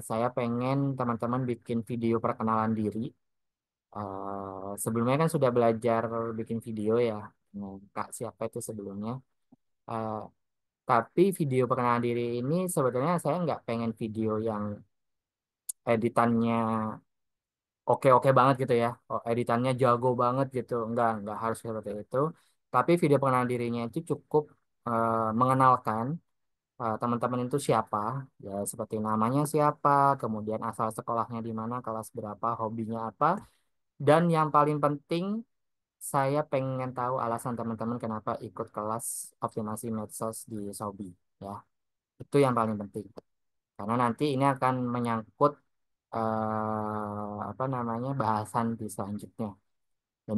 Saya pengen teman-teman bikin video perkenalan diri. Sebelumnya kan sudah belajar bikin video ya. Nah, Kak siapa itu sebelumnya. Eh, tapi video perkenalan diri ini sebetulnya saya nggak pengen video yang editannya oke-oke banget gitu ya. Oh, editannya jago banget gitu. Enggak harus seperti itu. Tapi video pengenalan dirinya itu cukup mengenalkan teman-teman itu siapa, ya seperti namanya siapa, kemudian asal sekolahnya di mana, kelas berapa, hobinya apa, dan yang paling penting saya pengen tahu alasan teman-teman kenapa ikut kelas optimasi medsos di Sobi, ya. Itu yang paling penting. Karena nanti ini akan menyangkut apa namanya bahasan di selanjutnya. Dan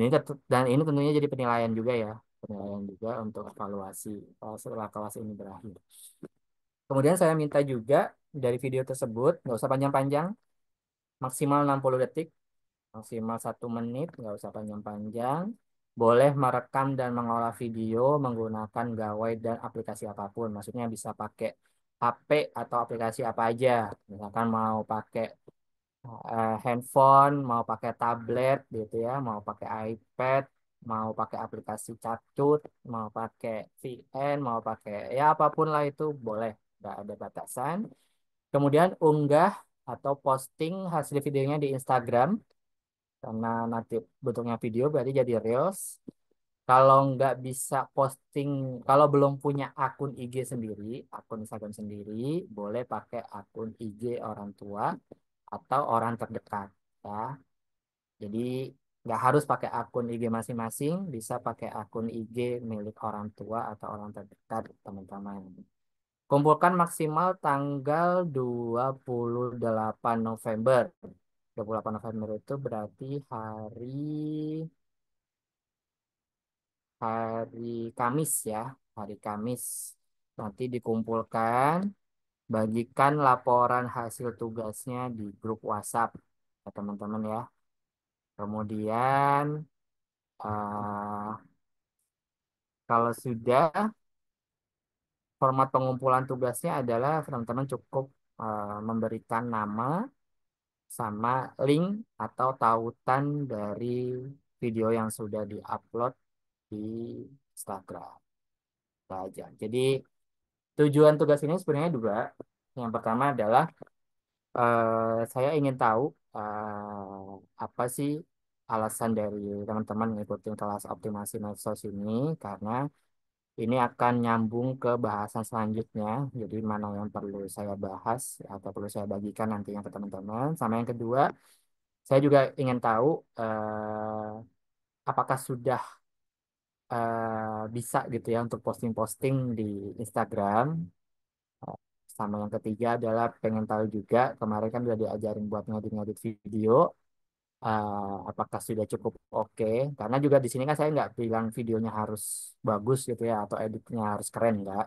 ini tentunya jadi penilaian juga ya, penilaian juga untuk evaluasi setelah kelas ini berakhir. Kemudian saya minta juga dari video tersebut nggak usah panjang-panjang, maksimal 60 detik, maksimal 1 menit, nggak usah panjang-panjang. Boleh merekam dan mengolah video menggunakan gawai dan aplikasi apapun. Maksudnya bisa pakai HP atau aplikasi apa aja. Misalkan mau pakai handphone, mau pakai tablet gitu ya, mau pakai iPad, mau pakai aplikasi Catut, mau pakai VN, mau pakai ya apapun lah itu boleh, nggak ada batasan. Kemudian unggah atau posting hasil videonya di Instagram karena nanti bentuknya video berarti jadi Reels. Kalau nggak bisa posting, kalau belum punya akun IG sendiri, akun Instagram sendiri, boleh pakai akun IG orang tua atau orang terdekat, ya. Jadi nggak harus pakai akun IG masing-masing, bisa pakai akun IG milik orang tua atau orang terdekat, teman-teman. Kumpulkan maksimal tanggal 28 November. 28 November itu berarti hari Kamis ya, hari Kamis. Nanti dikumpulkan, bagikan laporan hasil tugasnya di grup WhatsApp ya teman-teman ya. Kemudian eh, kalau sudah, format pengumpulan tugasnya adalah teman-teman cukup memberikan nama sama link atau tautan dari video yang sudah diupload di Instagram. Itu aja. Jadi tujuan tugas ini sebenarnya dua. Yang pertama adalah saya ingin tahu apa sih alasan dari teman-teman ngikutin kelas optimasi medsos ini, karena ini akan nyambung ke bahasan selanjutnya. Jadi mana yang perlu saya bahas atau perlu saya bagikan nantinya ke teman-teman. Sama yang kedua, saya juga ingin tahu apakah sudah bisa gitu ya untuk posting-posting di Instagram. Sama yang ketiga adalah pengen tahu juga, kemarin kan udah diajarin buat ngedit-ngedit video, apakah sudah cukup oke? Karena juga di sini kan saya nggak bilang videonya harus bagus gitu ya atau editnya harus keren, nggak.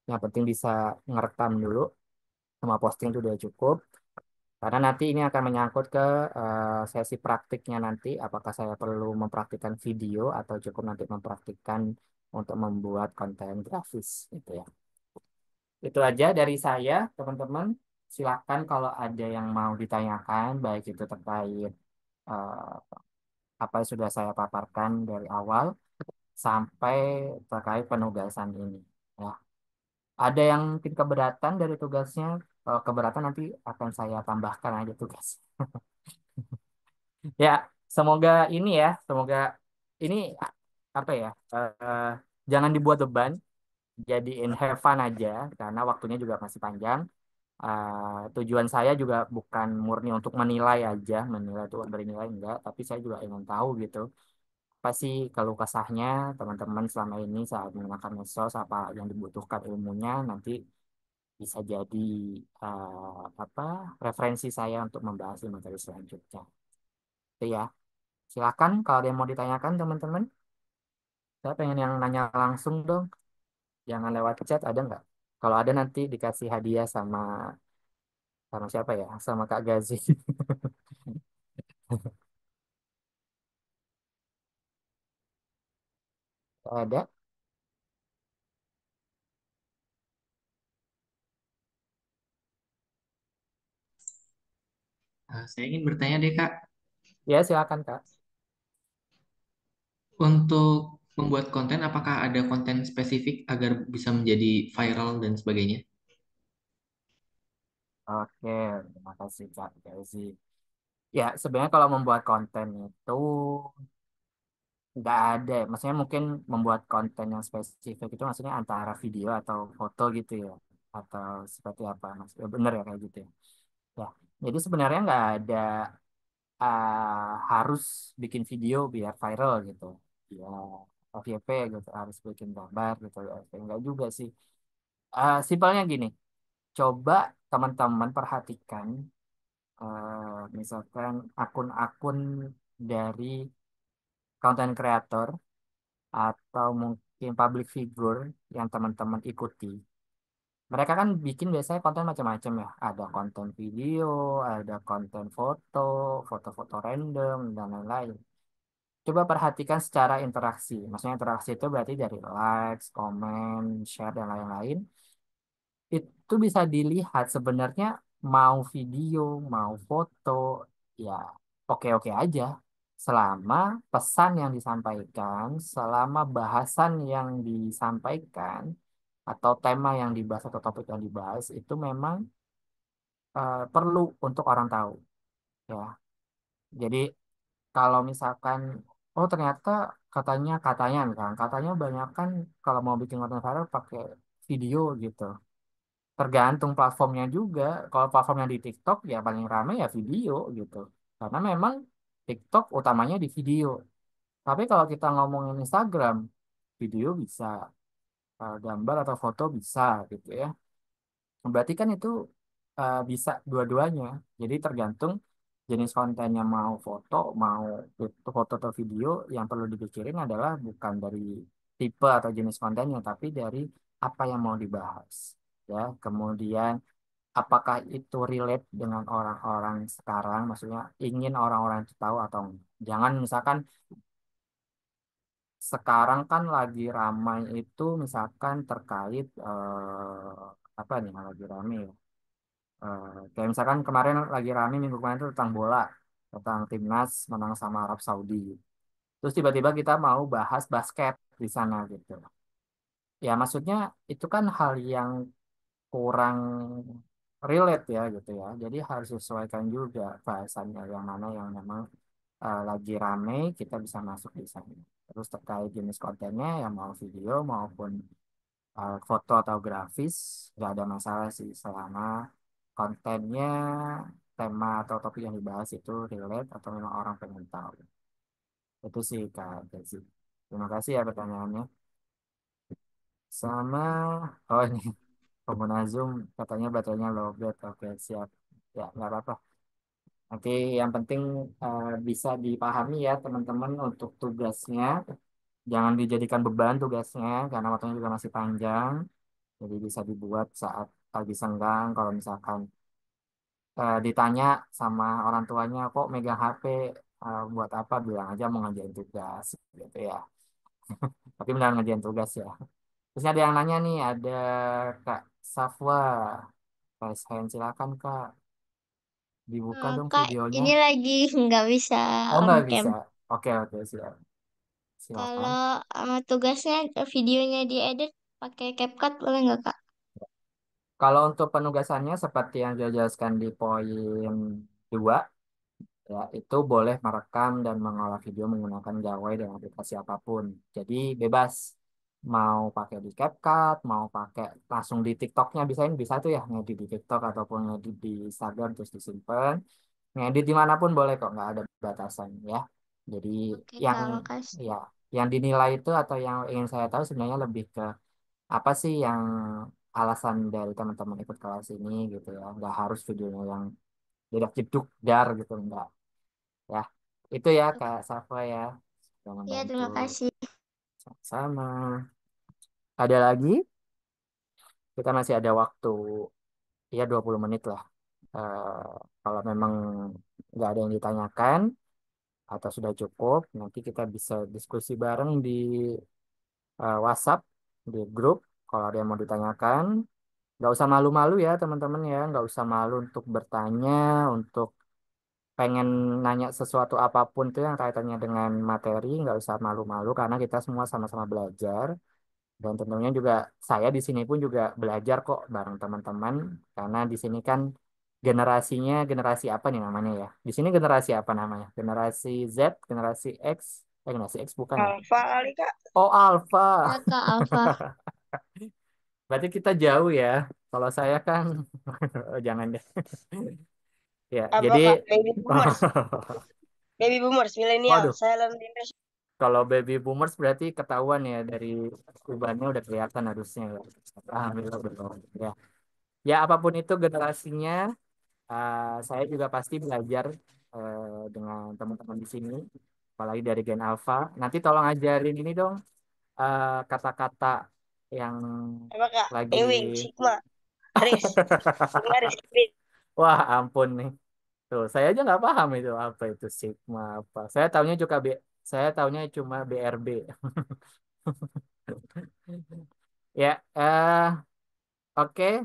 Yang penting bisa ngerekam dulu sama posting itu udah cukup. Karena nanti ini akan menyangkut ke sesi praktiknya nanti, apakah saya perlu mempraktikkan video atau cukup nanti mempraktikkan untuk membuat konten grafis gitu ya. Itu aja dari saya, teman-teman. Silakan kalau ada yang mau ditanyakan, baik itu terkait eh, apa yang sudah saya paparkan dari awal sampai terkait penugasan ini. Ya, ada yang mungkin keberatan dari tugasnya. Kalau keberatan nanti akan saya tambahkan aja tugas. Ya, semoga ini ya, semoga ini apa ya, jangan dibuat beban, jadiin have fun aja karena waktunya juga masih panjang. Tujuan saya juga bukan murni untuk menilai aja, menilai itu bernilai enggak, tapi saya juga ingin tahu gitu apa sih keluh kesahnya teman-teman selama ini saat menggunakan medsos, apa yang dibutuhkan ilmunya, nanti bisa jadi apa referensi saya untuk membahas di materi selanjutnya. Itu ya. Silakan kalau ada yang mau ditanyakan teman-teman. Saya pengen yang nanya langsung dong, jangan lewat chat, ada nggak? Kalau ada nanti dikasih hadiah sama sama siapa ya? Sama Kak Gazi. Ada? Saya ingin bertanya deh Kak, Ya, silakan Kak. untuk membuat konten apakah ada konten spesifik agar bisa menjadi viral dan sebagainya? Oke, terima kasih Kak Gazi. Ya, sebenarnya kalau membuat konten itu nggak ada, ya. Maksudnya mungkin membuat konten yang spesifik itu maksudnya antara video atau foto gitu ya, atau seperti apa, Mas? Ya, bener ya kayak gitu ya. Ya, jadi sebenarnya nggak ada harus bikin video biar viral gitu. Ya, FYP gitu, harus bikin gambar gitu ya. Enggak juga sih. Simpelnya gini, coba teman-teman perhatikan misalkan akun-akun dari content creator atau mungkin public figure yang teman-teman ikuti. Mereka kan bikin biasanya konten macam-macam ya. Ada konten video, ada konten foto, foto-foto random, dan lain-lain. Coba perhatikan secara interaksi. Maksudnya interaksi itu berarti dari likes, komen, share, dan lain-lain. Itu bisa dilihat sebenarnya mau video, mau foto, ya oke-oke aja. Selama pesan yang disampaikan, selama bahasan yang disampaikan, atau tema yang dibahas atau topik yang dibahas itu memang perlu untuk orang tahu, ya. Jadi kalau misalkan, oh ternyata katanya kan, katanya banyak kan kalau mau bikin konten viral pakai video gitu. Tergantung platformnya juga. Kalau platformnya di TikTok ya paling rame ya video gitu. Karena memang TikTok utamanya di video. Tapi kalau kita ngomongin Instagram, video bisa, gambar atau foto bisa gitu ya. Berarti kan itu bisa dua-duanya. Jadi tergantung jenis kontennya mau foto, mau itu foto atau video, yang perlu dipikirin adalah bukan dari tipe atau jenis kontennya, tapi dari apa yang mau dibahas. Ya, kemudian apakah itu relate dengan orang-orang sekarang, maksudnya ingin orang-orang itu tahu atau enggak. Jangan misalkan sekarang kan lagi ramai itu misalkan terkait apa nih yang lagi ramai ya? Kayak misalkan kemarin lagi rame minggu kemarin itu tentang bola, tentang timnas menang sama Arab Saudi. Terus tiba-tiba kita mau bahas basket di sana gitu. Ya maksudnya itu kan hal yang kurang relate ya gitu ya. Jadi harus sesuaikan juga bahasannya yang mana yang memang lagi rame kita bisa masuk di sana. Terus terkait jenis kontennya yang mau video maupun foto atau grafis nggak ada masalah sih selama kontennya tema atau topik yang dibahas itu relate atau memang orang pengen tahu. Itu sih Kak Desi. Terima kasih ya pertanyaannya. Sama, oh ini pengguna Zoom katanya baterainya lowbat. Oke siap. Ya nggak apa-apa. Nanti yang penting bisa dipahami ya teman-teman untuk tugasnya. Jangan dijadikan beban tugasnya karena waktunya juga masih panjang. Jadi bisa dibuat saat lagi senggang. Kalau misalkan ditanya sama orang tuanya kok megang HP buat apa, bilang aja mau ngerjain tugas gitu ya. Tapi benar ngerjain tugas ya. Terus ada yang nanya nih, ada Kak Safwa, raise hand silakan Kak, dibuka dong Kak, videonya. ini lagi nggak bisa Oh on nggak cam. bisa. Oke oke siap, silakan. Kalau tugasnya videonya diedit pakai CapCut boleh nggak Kak? Kalau untuk penugasannya seperti yang dijelaskan di poin 2 ya, itu boleh merekam dan mengolah video menggunakan Gawai dan aplikasi apapun. Jadi bebas mau pakai di CapCut, mau pakai langsung di TikToknya bisa tuh ya ngedit di TikTok ataupun ngedit di Instagram terus disimpan. Ngedit dimanapun boleh kok, nggak ada batasan ya. Jadi Oke yang Kak, makasih. ya yang dinilai itu atau yang ingin saya tahu sebenarnya lebih ke apa sih yang alasan dari teman-teman ikut kelas ini gitu ya. Nggak harus videonya yang jedak jeduk dar gitu enggak ya. Itu ya Kak Safa ya, sudah Iya, membantu. terima kasih. Sama, ada lagi, kita masih ada waktu ya 20 menit lah. Kalau memang nggak ada yang ditanyakan atau sudah cukup, nanti kita bisa diskusi bareng di WhatsApp, di grup. Kalau ada yang mau ditanyakan, nggak usah malu-malu ya teman-teman ya, nggak usah malu untuk bertanya, untuk pengen nanya sesuatu apapun tuh yang kaitannya dengan materi, nggak usah malu-malu karena kita semua sama-sama belajar. Dan tentunya juga saya di sini pun juga belajar kok bareng teman-teman karena di sini kan generasinya generasi apa nih namanya ya? Di sini generasi apa namanya? Generasi Z, generasi X, generasi X bukan ya? Alfa kali Kak. Oh, Alpha. Ya Kak, Alfa. Berarti kita jauh ya. Kalau saya kan oh, jangan deh. Ya, Apa jadi Kak? Baby boomers. Baby boomers, milenial. waduh, Silent generation. kalau baby boomers berarti ketahuan ya dari ubannya udah kelihatan harusnya ya. Alhamdulillah belum. Ya. Ya apapun itu generasinya, saya juga pasti belajar dengan teman-teman di sini, apalagi dari Gen Alpha. Nanti tolong ajarin ini dong kata-kata yang Apa Kak? lagi. Ewing, Sigma, Riz. Sigma, Riz. Wah ampun nih. Tuh, saya aja nggak paham itu apa itu Sigma apa. Saya taunya cuma BRB. Ya, oke.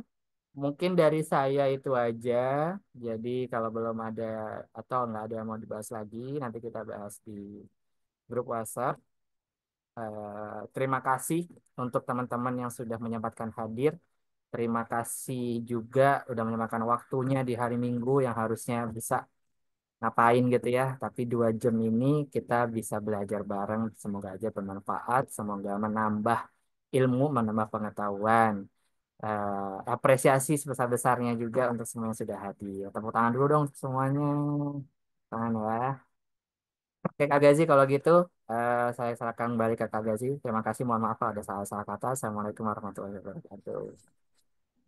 Mungkin dari saya itu aja. Jadi kalau belum ada atau nggak ada yang mau dibahas lagi, nanti kita bahas di grup WhatsApp. Terima kasih untuk teman-teman yang sudah menyempatkan hadir. Terima kasih juga udah menyempatkan waktunya di hari Minggu yang harusnya bisa ngapain gitu ya. Tapi 2 jam ini kita bisa belajar bareng. Semoga aja bermanfaat, semoga menambah ilmu, menambah pengetahuan. Apresiasi sebesar-besarnya juga untuk semua yang sudah hadir. Tepuk tangan dulu dong untuk semuanya. Tangan ya. Oke Kak Gazi, kalau gitu saya serahkan balik ke Kak Gazi. Terima kasih, mohon maaf kalau ada salah-salah kata. Assalamualaikum warahmatullahi wabarakatuh.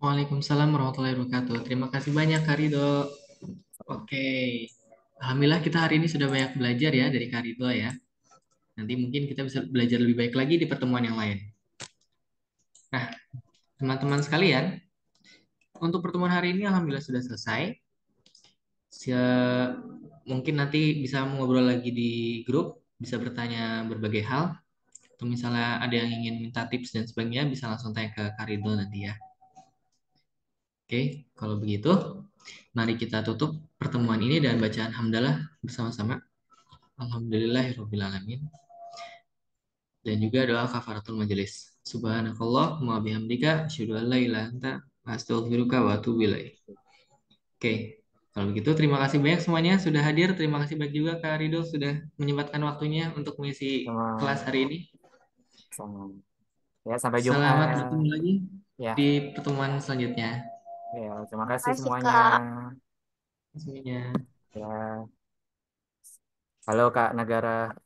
Waalaikumsalam warahmatullahi wabarakatuh. Terima kasih banyak Kak Ridho. Oke. Alhamdulillah kita hari ini sudah banyak belajar ya dari Kak Ridho ya. Nanti mungkin kita bisa belajar lebih baik lagi di pertemuan yang lain. Nah, teman-teman sekalian, untuk pertemuan hari ini alhamdulillah sudah selesai. Mungkin nanti bisa ngobrol lagi di grup, bisa bertanya berbagai hal, atau misalnya ada yang ingin minta tips dan sebagainya, bisa langsung tanya ke Karido nanti ya. Oke, kalau begitu, mari kita tutup pertemuan ini dan bacaan hamdalah bersama-sama. Alhamdulillahirrabbilalamin. Dan juga doa kafaratul majelis. Subhanakallah wa bihamdika asyhadu an la ilaha illa anta astaghfiruka wa atubu ilaik. Oke, kalau begitu terima kasih banyak semuanya sudah hadir. Terima kasih banyak juga Kak Rido sudah menyempatkan waktunya untuk mengisi kelas Sama, hari ini. sama. Ya, sampai Selamat Jumat. bertemu lagi Ya, di pertemuan selanjutnya. ya, terima kasih Makasih semuanya. Kak. Semuanya. Ya, halo Kak Negara.